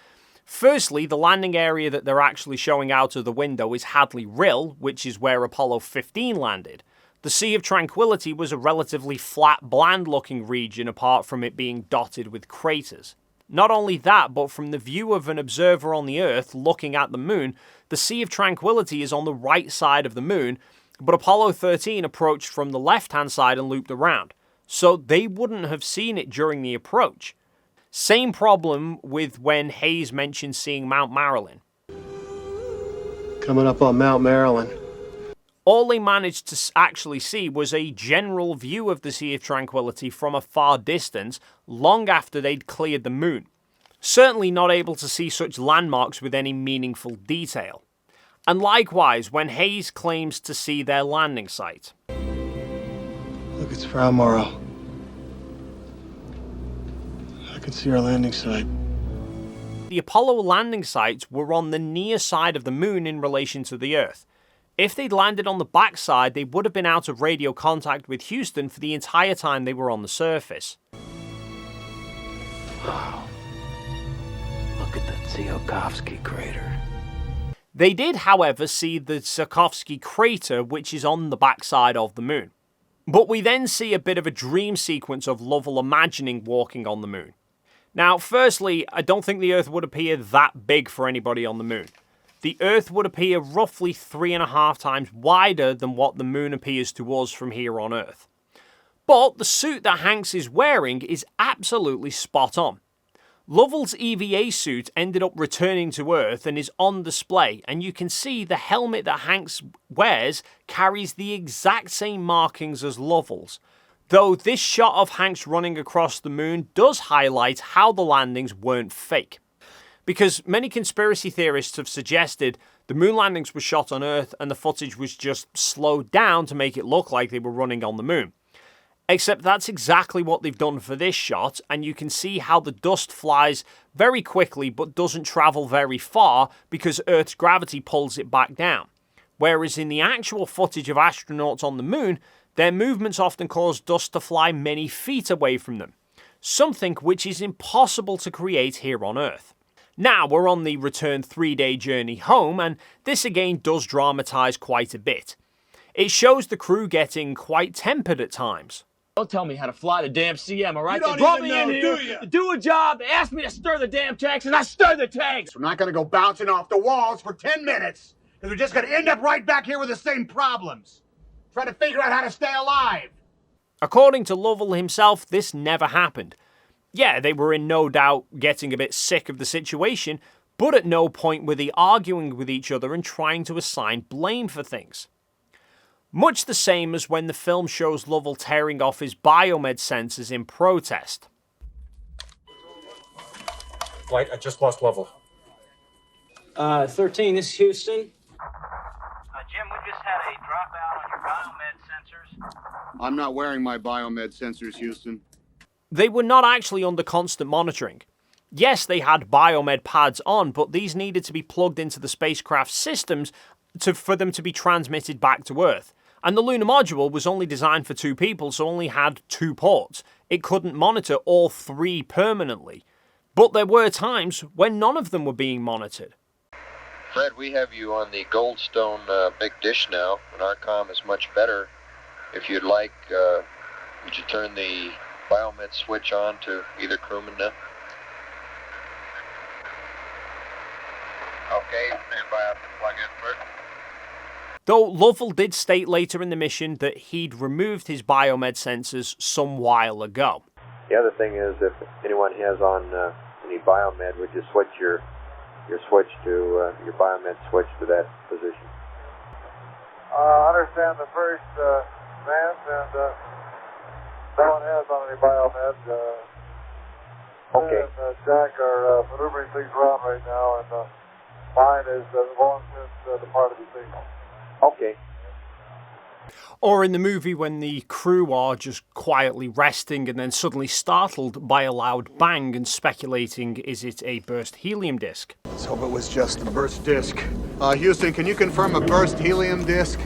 Firstly, the landing area that they're actually showing out of the window is Hadley Rill, which is where Apollo 15 landed. The Sea of Tranquility was a relatively flat, bland-looking region apart from it being dotted with craters. Not only that, but from the view of an observer on the Earth looking at the moon, the Sea of Tranquility is on the right side of the moon, but Apollo 13 approached from the left-hand side and looped around, so they wouldn't have seen it during the approach. Same problem with when Hayes mentioned seeing Mount Marilyn. Coming up on Mount Marilyn. All they managed to actually see was a general view of the Sea of Tranquility from a far distance, long after they'd cleared the moon. Certainly not able to see such landmarks with any meaningful detail. And likewise, when Hayes claims to see their landing site. Look, it's Frau Morrow. I can see our landing site. The Apollo landing sites were on the near side of the moon in relation to the Earth. If they'd landed on the backside, they would have been out of radio contact with Houston for the entire time they were on the surface. Wow. Look at that Tsiolkovsky crater. They did, however, see the Tsiolkovsky crater, which is on the backside of the moon. But we then see a bit of a dream sequence of Lovell imagining walking on the moon. Now, firstly, I don't think the Earth would appear that big for anybody on the moon. The Earth would appear roughly 3.5 times wider than what the moon appears to us from here on Earth. But the suit that Hanks is wearing is absolutely spot on. Lovell's EVA suit ended up returning to Earth and is on display, and you can see the helmet that Hanks wears carries the exact same markings as Lovell's. Though this shot of Hanks running across the moon does highlight how the landings weren't fake. Because many conspiracy theorists have suggested the moon landings were shot on Earth and the footage was just slowed down to make it look like they were running on the moon. Except that's exactly what they've done for this shot, and you can see how the dust flies very quickly but doesn't travel very far because Earth's gravity pulls it back down. Whereas in the actual footage of astronauts on the moon, their movements often cause dust to fly many feet away from them. Something which is impossible to create here on Earth. Now we're on the return 3-day journey home, and this again does dramatise quite a bit. It shows the crew getting quite tempered at times. Don't tell me how to fly the damn CM, all right? You don't They brought even me know, in here do you? to do a job. They asked me to stir the damn tanks, and I stirred the tanks. We're not going to go bouncing off the walls for 10 minutes, because we're just going to end up right back here with the same problems. Trying to figure out how to stay alive. According to Lovell himself, this never happened. Yeah, they were in no doubt getting a bit sick of the situation, but at no point were they arguing with each other and trying to assign blame for things. Much the same as when the film shows Lovell tearing off his biomed sensors in protest. Flight, I just lost Lovell. 13, this is Houston. Jim, we just had a dropout on your biomed sensors. I'm not wearing my biomed sensors, Houston. They were not actually under constant monitoring. Yes, they had biomed pads on, but these needed to be plugged into the spacecraft systems for them to be transmitted back to Earth. And the lunar module was only designed for 2 people, so only had 2 ports. It couldn't monitor all 3 permanently. But there were times when none of them were being monitored. Fred, we have you on the Goldstone big dish now, and our comm is much better. If you'd like, would you turn the biomed switch on to either crewman now? Okay, stand by after plug in, Fred. Though Lovell did state later in the mission that he'd removed his biomed sensors some while ago. The other thing is, if anyone has on any biomed, would you switch your switch to your biomed switch to that position? Understand the first man, and no one has on any biomed. Okay. And Jack are maneuvering things around right now, and mine is long since departed the scene. Okay. Or in the movie when the crew are just quietly resting and then suddenly startled by a loud bang and speculating, is it a burst helium disk? Let's hope it was just a burst disk. Houston, can you confirm a burst helium disk?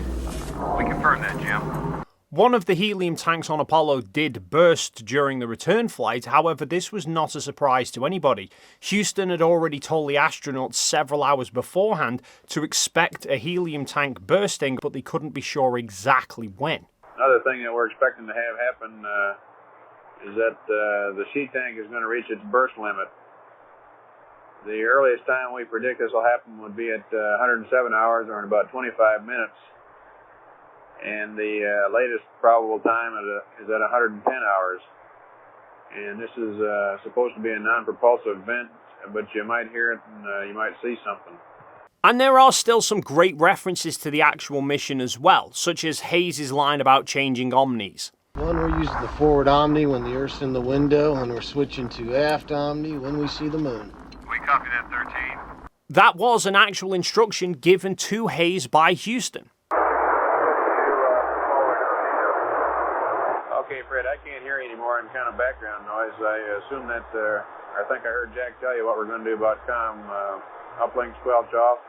We confirm that, Jim. One of the helium tanks on Apollo did burst during the return flight, however this was not a surprise to anybody. Houston had already told the astronauts several hours beforehand to expect a helium tank bursting, but they couldn't be sure exactly when. Another thing that we're expecting to have happen is that the sheet tank is going to reach its burst limit. The earliest time we predict this will happen would be at 107 hours, or in about 25 minutes. And the latest probable time is at 110 hours. And this is supposed to be a non-propulsive vent, but you might hear it and you might see something. And there are still some great references to the actual mission as well, such as Hayes' line about changing omnis. One, we're using the forward omni when the Earth's in the window, and we're switching to aft omni when we see the moon. We copy that, 13. That was an actual instruction given to Hayes by Houston. Okay, Fred, I can't hear you anymore in kind of background noise. I assume that, I think I heard Jack tell you what we're going to do about comm. Uplink squelch off.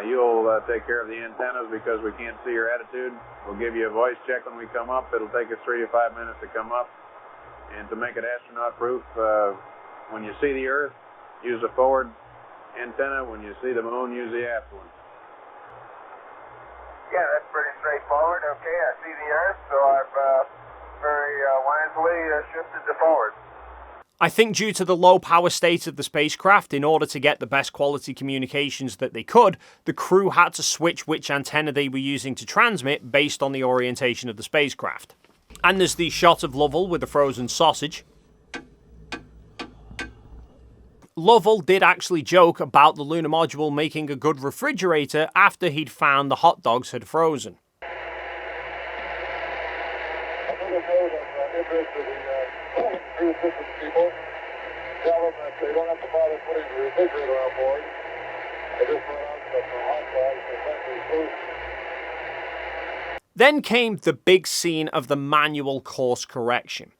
You'll take care of the antennas because we can't see your attitude. We'll give you a voice check when we come up. It'll take us 3 to 5 minutes to come up. And to make it astronaut proof, when you see the Earth, use the forward antenna. When you see the moon, use the aft one. Yeah, that's pretty straightforward. Okay, I see the Earth, so I've very wisely shifted to forward. I think due to the low power state of the spacecraft, in order to get the best quality communications that they could, the crew had to switch which antenna they were using to transmit based on the orientation of the spacecraft. And there's the shot of Lovell with the frozen sausage. Lovell did actually joke about the lunar module making a good refrigerator after he'd found the hot dogs had frozen. Then came the big scene of the manual course correction.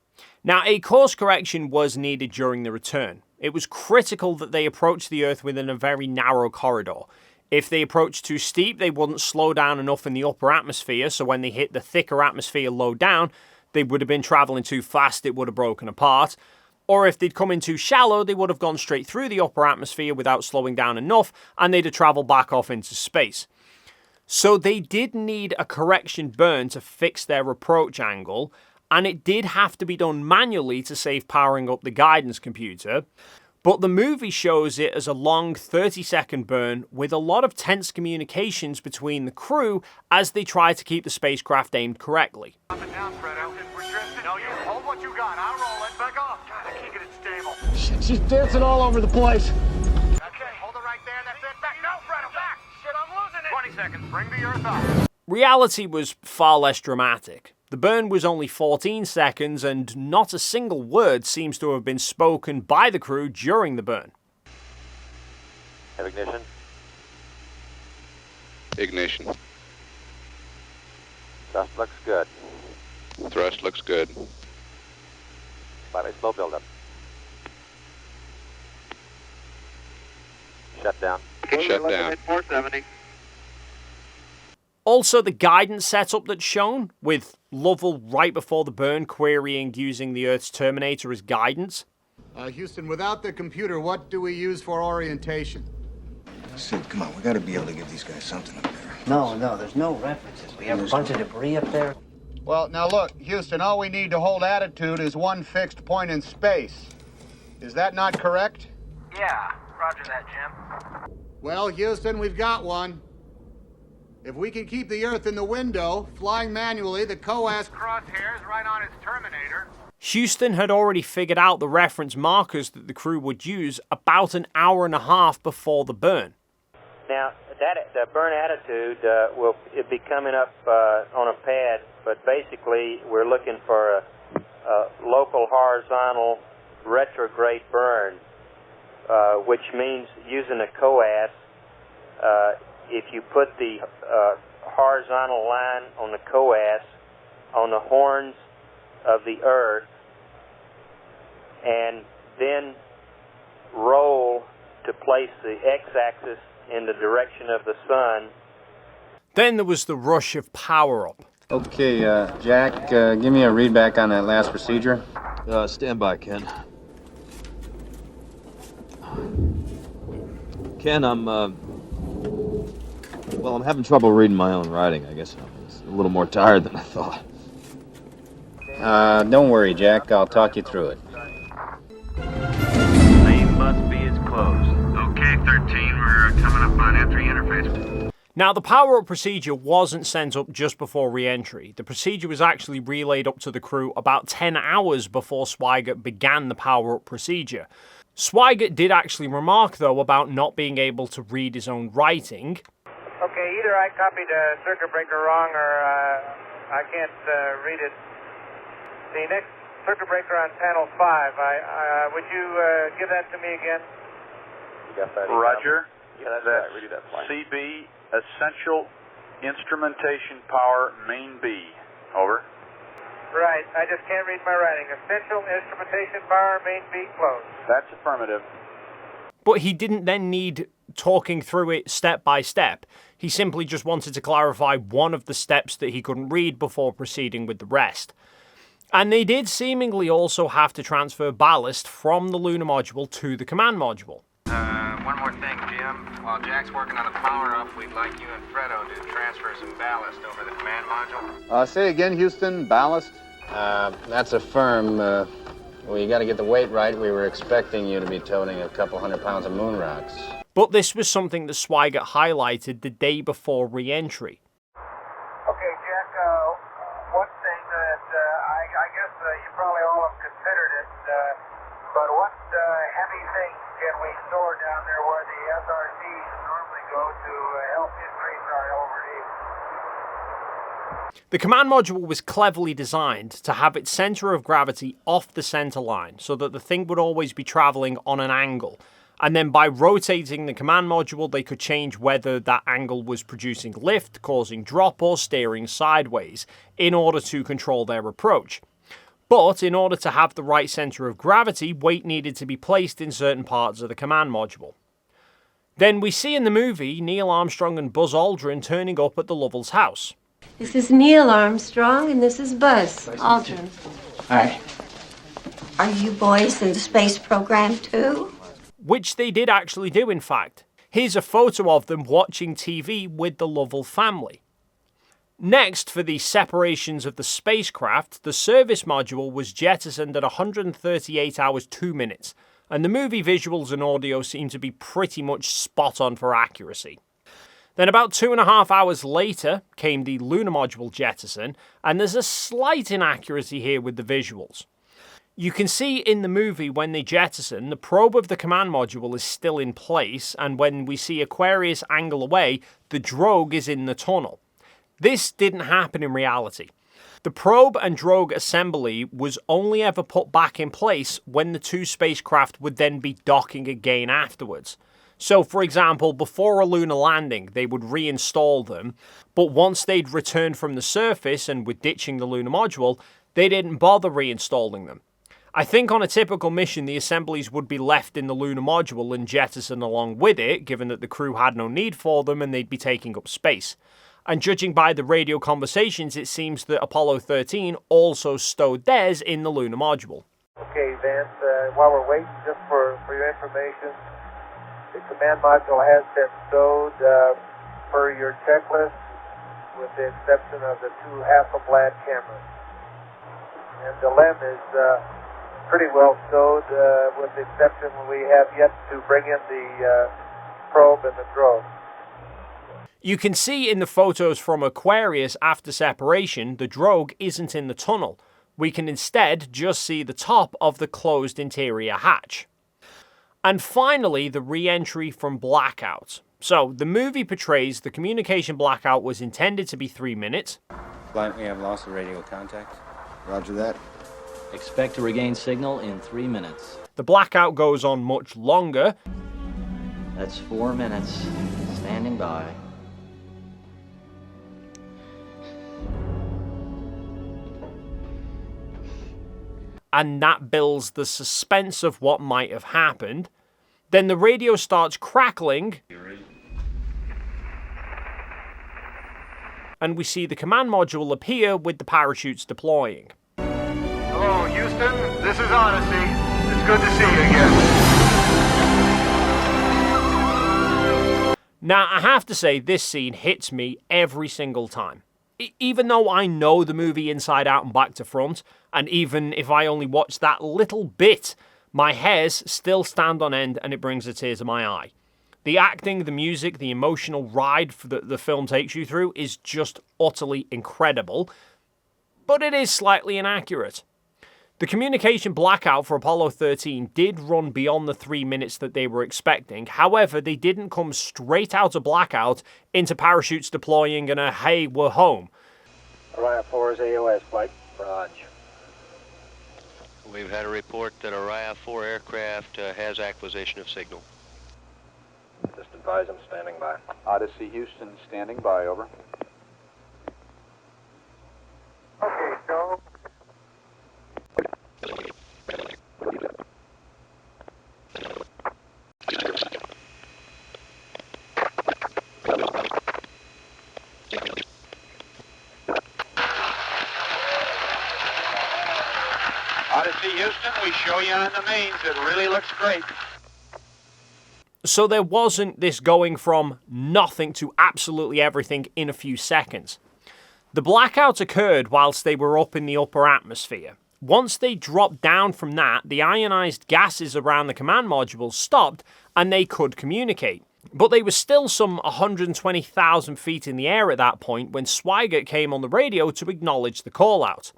Now, a course correction was needed during the return. It was critical that they approach the Earth within a very narrow corridor. If they approached too steep, they wouldn't slow down enough in the upper atmosphere, so when they hit the thicker atmosphere low down, they would have been traveling too fast, it would have broken apart. Or if they'd come in too shallow, they would have gone straight through the upper atmosphere without slowing down enough, and they'd have traveled back off into space. So they did need a correction burn to fix their approach angle, and it did have to be done manually to save powering up the guidance computer. But the movie shows it as a long 30-second burn with a lot of tense communications between the crew as they try to keep the spacecraft aimed correctly. Up and down, Fredo. We're drifting. No, you hold what you got. I'll roll it. Back off. God, I can't get it stable. Shit, she's dancing all over the place. Okay, hold it right there. That's it. Back. No, Fredo, back. Shit, I'm losing it. 20 seconds. Bring the Earth up. Reality was far less dramatic. The burn was only 14 seconds, and not a single word seems to have been spoken by the crew during the burn. Have ignition. Ignition. Thrust looks good. Thrust looks good. Slightly slow buildup. Shut down. Shut down. At 470. Also, the guidance setup that's shown, with Lovell right before the burn querying using the Earth's Terminator as guidance. Houston, without the computer, what do we use for orientation? Sid, come on, we gotta be able to give these guys something up there. No, there's no references. We have a bunch of debris up there. Well, now look, Houston, all we need to hold attitude is one fixed point in space. Is that not correct? Yeah, roger that, Jim. Well, Houston, we've got one. If we can keep the Earth in the window, flying manually, the COAS crosshairs right on its Terminator. Houston had already figured out the reference markers that the crew would use about an hour and a half before the burn. Now, the burn attitude will be coming up on a pad, but basically we're looking for a local horizontal retrograde burn, which means using a COAS, if you put the horizontal line on the COAS on the horns of the Earth and then roll to place the x-axis in the direction of the sun. Then there was the rush of power-up. Okay, Jack, give me a read back on that last procedure. Stand by, Ken. Ken, I'm having trouble reading my own writing, I guess. I'm a little more tired than I thought. Don't worry, Jack. I'll talk you through it. Main bus B is closed. Okay, 13, we're coming up on entry interface. Now, the power-up procedure wasn't sent up just before re-entry. The procedure was actually relayed up to the crew about 10 hours before Swigert began the power-up procedure. Swigert did actually remark, though, about not being able to read his own writing. Okay, either I copied a circuit breaker wrong or I can't read it. The next circuit breaker on panel 5, would you give that to me again? You got that? Roger. Yeah, that's That's right. Read that fine. CB, Essential Instrumentation Power, Main B. Over. Right, I just can't read my writing. Essential Instrumentation Power, Main B, closed. That's affirmative. But he didn't then need talking through it step by step. He simply just wanted to clarify one of the steps that he couldn't read before proceeding with the rest. And they did seemingly also have to transfer ballast from the lunar module to the command module. One more thing, Jim. While Jack's working on the power-up, we'd like you and Fredo to transfer some ballast over the command module. Say again, Houston, ballast? That's a firm. Well, you gotta get the weight right. We were expecting you to be toting a couple 100 pounds of moon rocks. But this was something that Swigert highlighted the day before re-entry. Okay, Jack, one thing that I guess you probably all have considered it, but what heavy things can we store down there where the SRCs normally go to help increase our overheat? The command module was cleverly designed to have its center of gravity off the center line so that the thing would always be traveling on an angle. And then by rotating the command module, they could change whether that angle was producing lift, causing drop, or steering sideways in order to control their approach. But in order to have the right center of gravity, weight needed to be placed in certain parts of the command module. Then we see in the movie Neil Armstrong and Buzz Aldrin turning up at the Lovell's house. This is Neil Armstrong, and this is Buzz Aldrin. Hi. Are you boys in the space program, too? Which they did actually do, in fact. Here's a photo of them watching TV with the Lovell family. Next, for the separations of the spacecraft, the service module was jettisoned at 138 hours 2 minutes, and the movie visuals and audio seem to be pretty much spot on for accuracy. Then about 2.5 hours later came the lunar module jettison, and there's a slight inaccuracy here with the visuals. You can see in the movie when they jettison, the probe of the command module is still in place, and when we see Aquarius angle away, the drogue is in the tunnel. This didn't happen in reality. The probe and drogue assembly was only ever put back in place when the two spacecraft would then be docking again afterwards. So, for example, before a lunar landing, they would reinstall them, but once they'd returned from the surface and were ditching the lunar module, they didn't bother reinstalling them. I think on a typical mission, the assemblies would be left in the lunar module and jettisoned along with it, given that the crew had no need for them and they'd be taking up space. And judging by the radio conversations, it seems that Apollo 13 also stowed theirs in the lunar module. Okay, Vance, while we're waiting, just for your information, the command module has been stowed per your checklist, with the exception of the 2 Hasselblad cameras. And the LEM is pretty well stowed, with the exception we have yet to bring in the probe and the drogue. You can see in the photos from Aquarius after separation, the drogue isn't in the tunnel. We can instead just see the top of the closed interior hatch. And finally, the re-entry from blackout. So, the movie portrays the communication blackout was intended to be 3 minutes. Flight, we have lost the radio contact. Roger that. Expect to regain signal in 3 minutes. The blackout goes on much longer. That's 4 minutes. Standing by. And that builds the suspense of what might have happened. Then the radio starts crackling, and we see the command module appear with the parachutes deploying. Hello, Houston. This is Odyssey. It's good to see you again. Now, I have to say, this scene hits me every single time. Even though I know the movie inside out and back to front, and even if I only watch that little bit, my hairs still stand on end and it brings a tear to my eye. The acting, the music, the emotional ride that the film takes you through is just utterly incredible, but it is slightly inaccurate. The communication blackout for Apollo 13 did run beyond the 3 minutes that they were expecting. However, they didn't come straight out of blackout into parachutes deploying and a hey, we're home. Orion 4 is AOS flight. Raj. We've had a report that Orion 4 aircraft has acquisition of signal. Just advise I'm standing by. Odyssey Houston, standing by, over. Okay, so Odyssey Houston, we show you on the mains. It really looks great. So there wasn't this going from nothing to absolutely everything in a few seconds. The blackout occurred whilst they were up in the upper atmosphere. Once they dropped down from that, the ionized gases around the command module stopped and they could communicate. But they were still some 120,000 feet in the air at that point when Swigert came on the radio to acknowledge the call-out.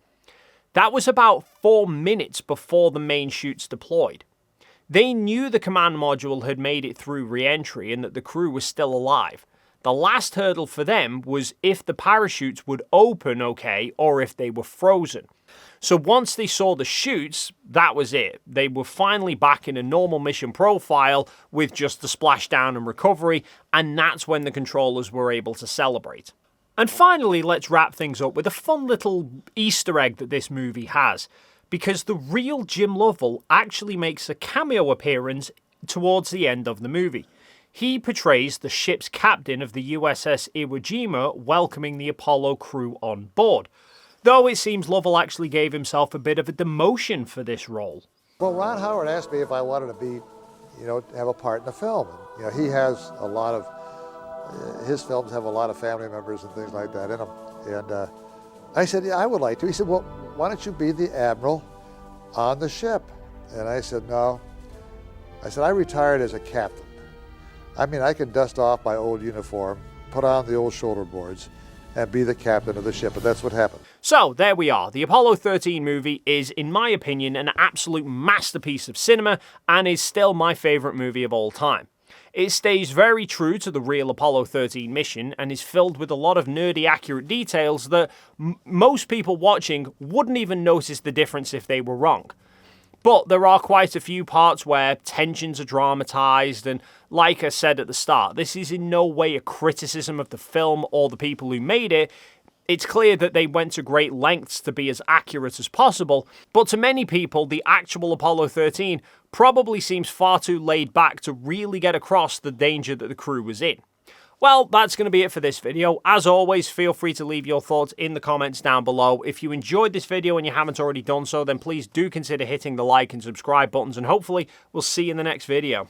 That was about 4 minutes before the main chutes deployed. They knew the command module had made it through re-entry and that the crew was still alive. The last hurdle for them was if the parachutes would open okay or if they were frozen. So once they saw the chutes, that was it. They were finally back in a normal mission profile with just the splashdown and recovery, and that's when the controllers were able to celebrate. And finally, let's wrap things up with a fun little Easter egg that this movie has, because the real Jim Lovell actually makes a cameo appearance towards the end of the movie. He portrays the ship's captain of the USS Iwo Jima welcoming the Apollo crew on board, though it seems Lovell actually gave himself a bit of a demotion for this role. Well, Ron Howard asked me if I wanted to be, have a part in the film. And, he has a lot of, his films have a lot of family members and things like that in them. And I said, yeah, I would like to. He said, well, why don't you be the admiral on the ship? And I said, no. I said, I retired as a captain. I mean, I can dust off my old uniform, put on the old shoulder boards, and be the captain of the ship, and that's what happened. So, there we are. The Apollo 13 movie is, in my opinion, an absolute masterpiece of cinema, and is still my favourite movie of all time. It stays very true to the real Apollo 13 mission, and is filled with a lot of nerdy accurate details that most people watching wouldn't even notice the difference if they were wrong. But there are quite a few parts where tensions are dramatised, and like I said at the start, this is in no way a criticism of the film or the people who made it. It's clear that they went to great lengths to be as accurate as possible, but to many people, the actual Apollo 13 probably seems far too laid back to really get across the danger that the crew was in. Well, that's going to be it for this video. As always, feel free to leave your thoughts in the comments down below. If you enjoyed this video and you haven't already done so, then please do consider hitting the like and subscribe buttons, and hopefully we'll see you in the next video.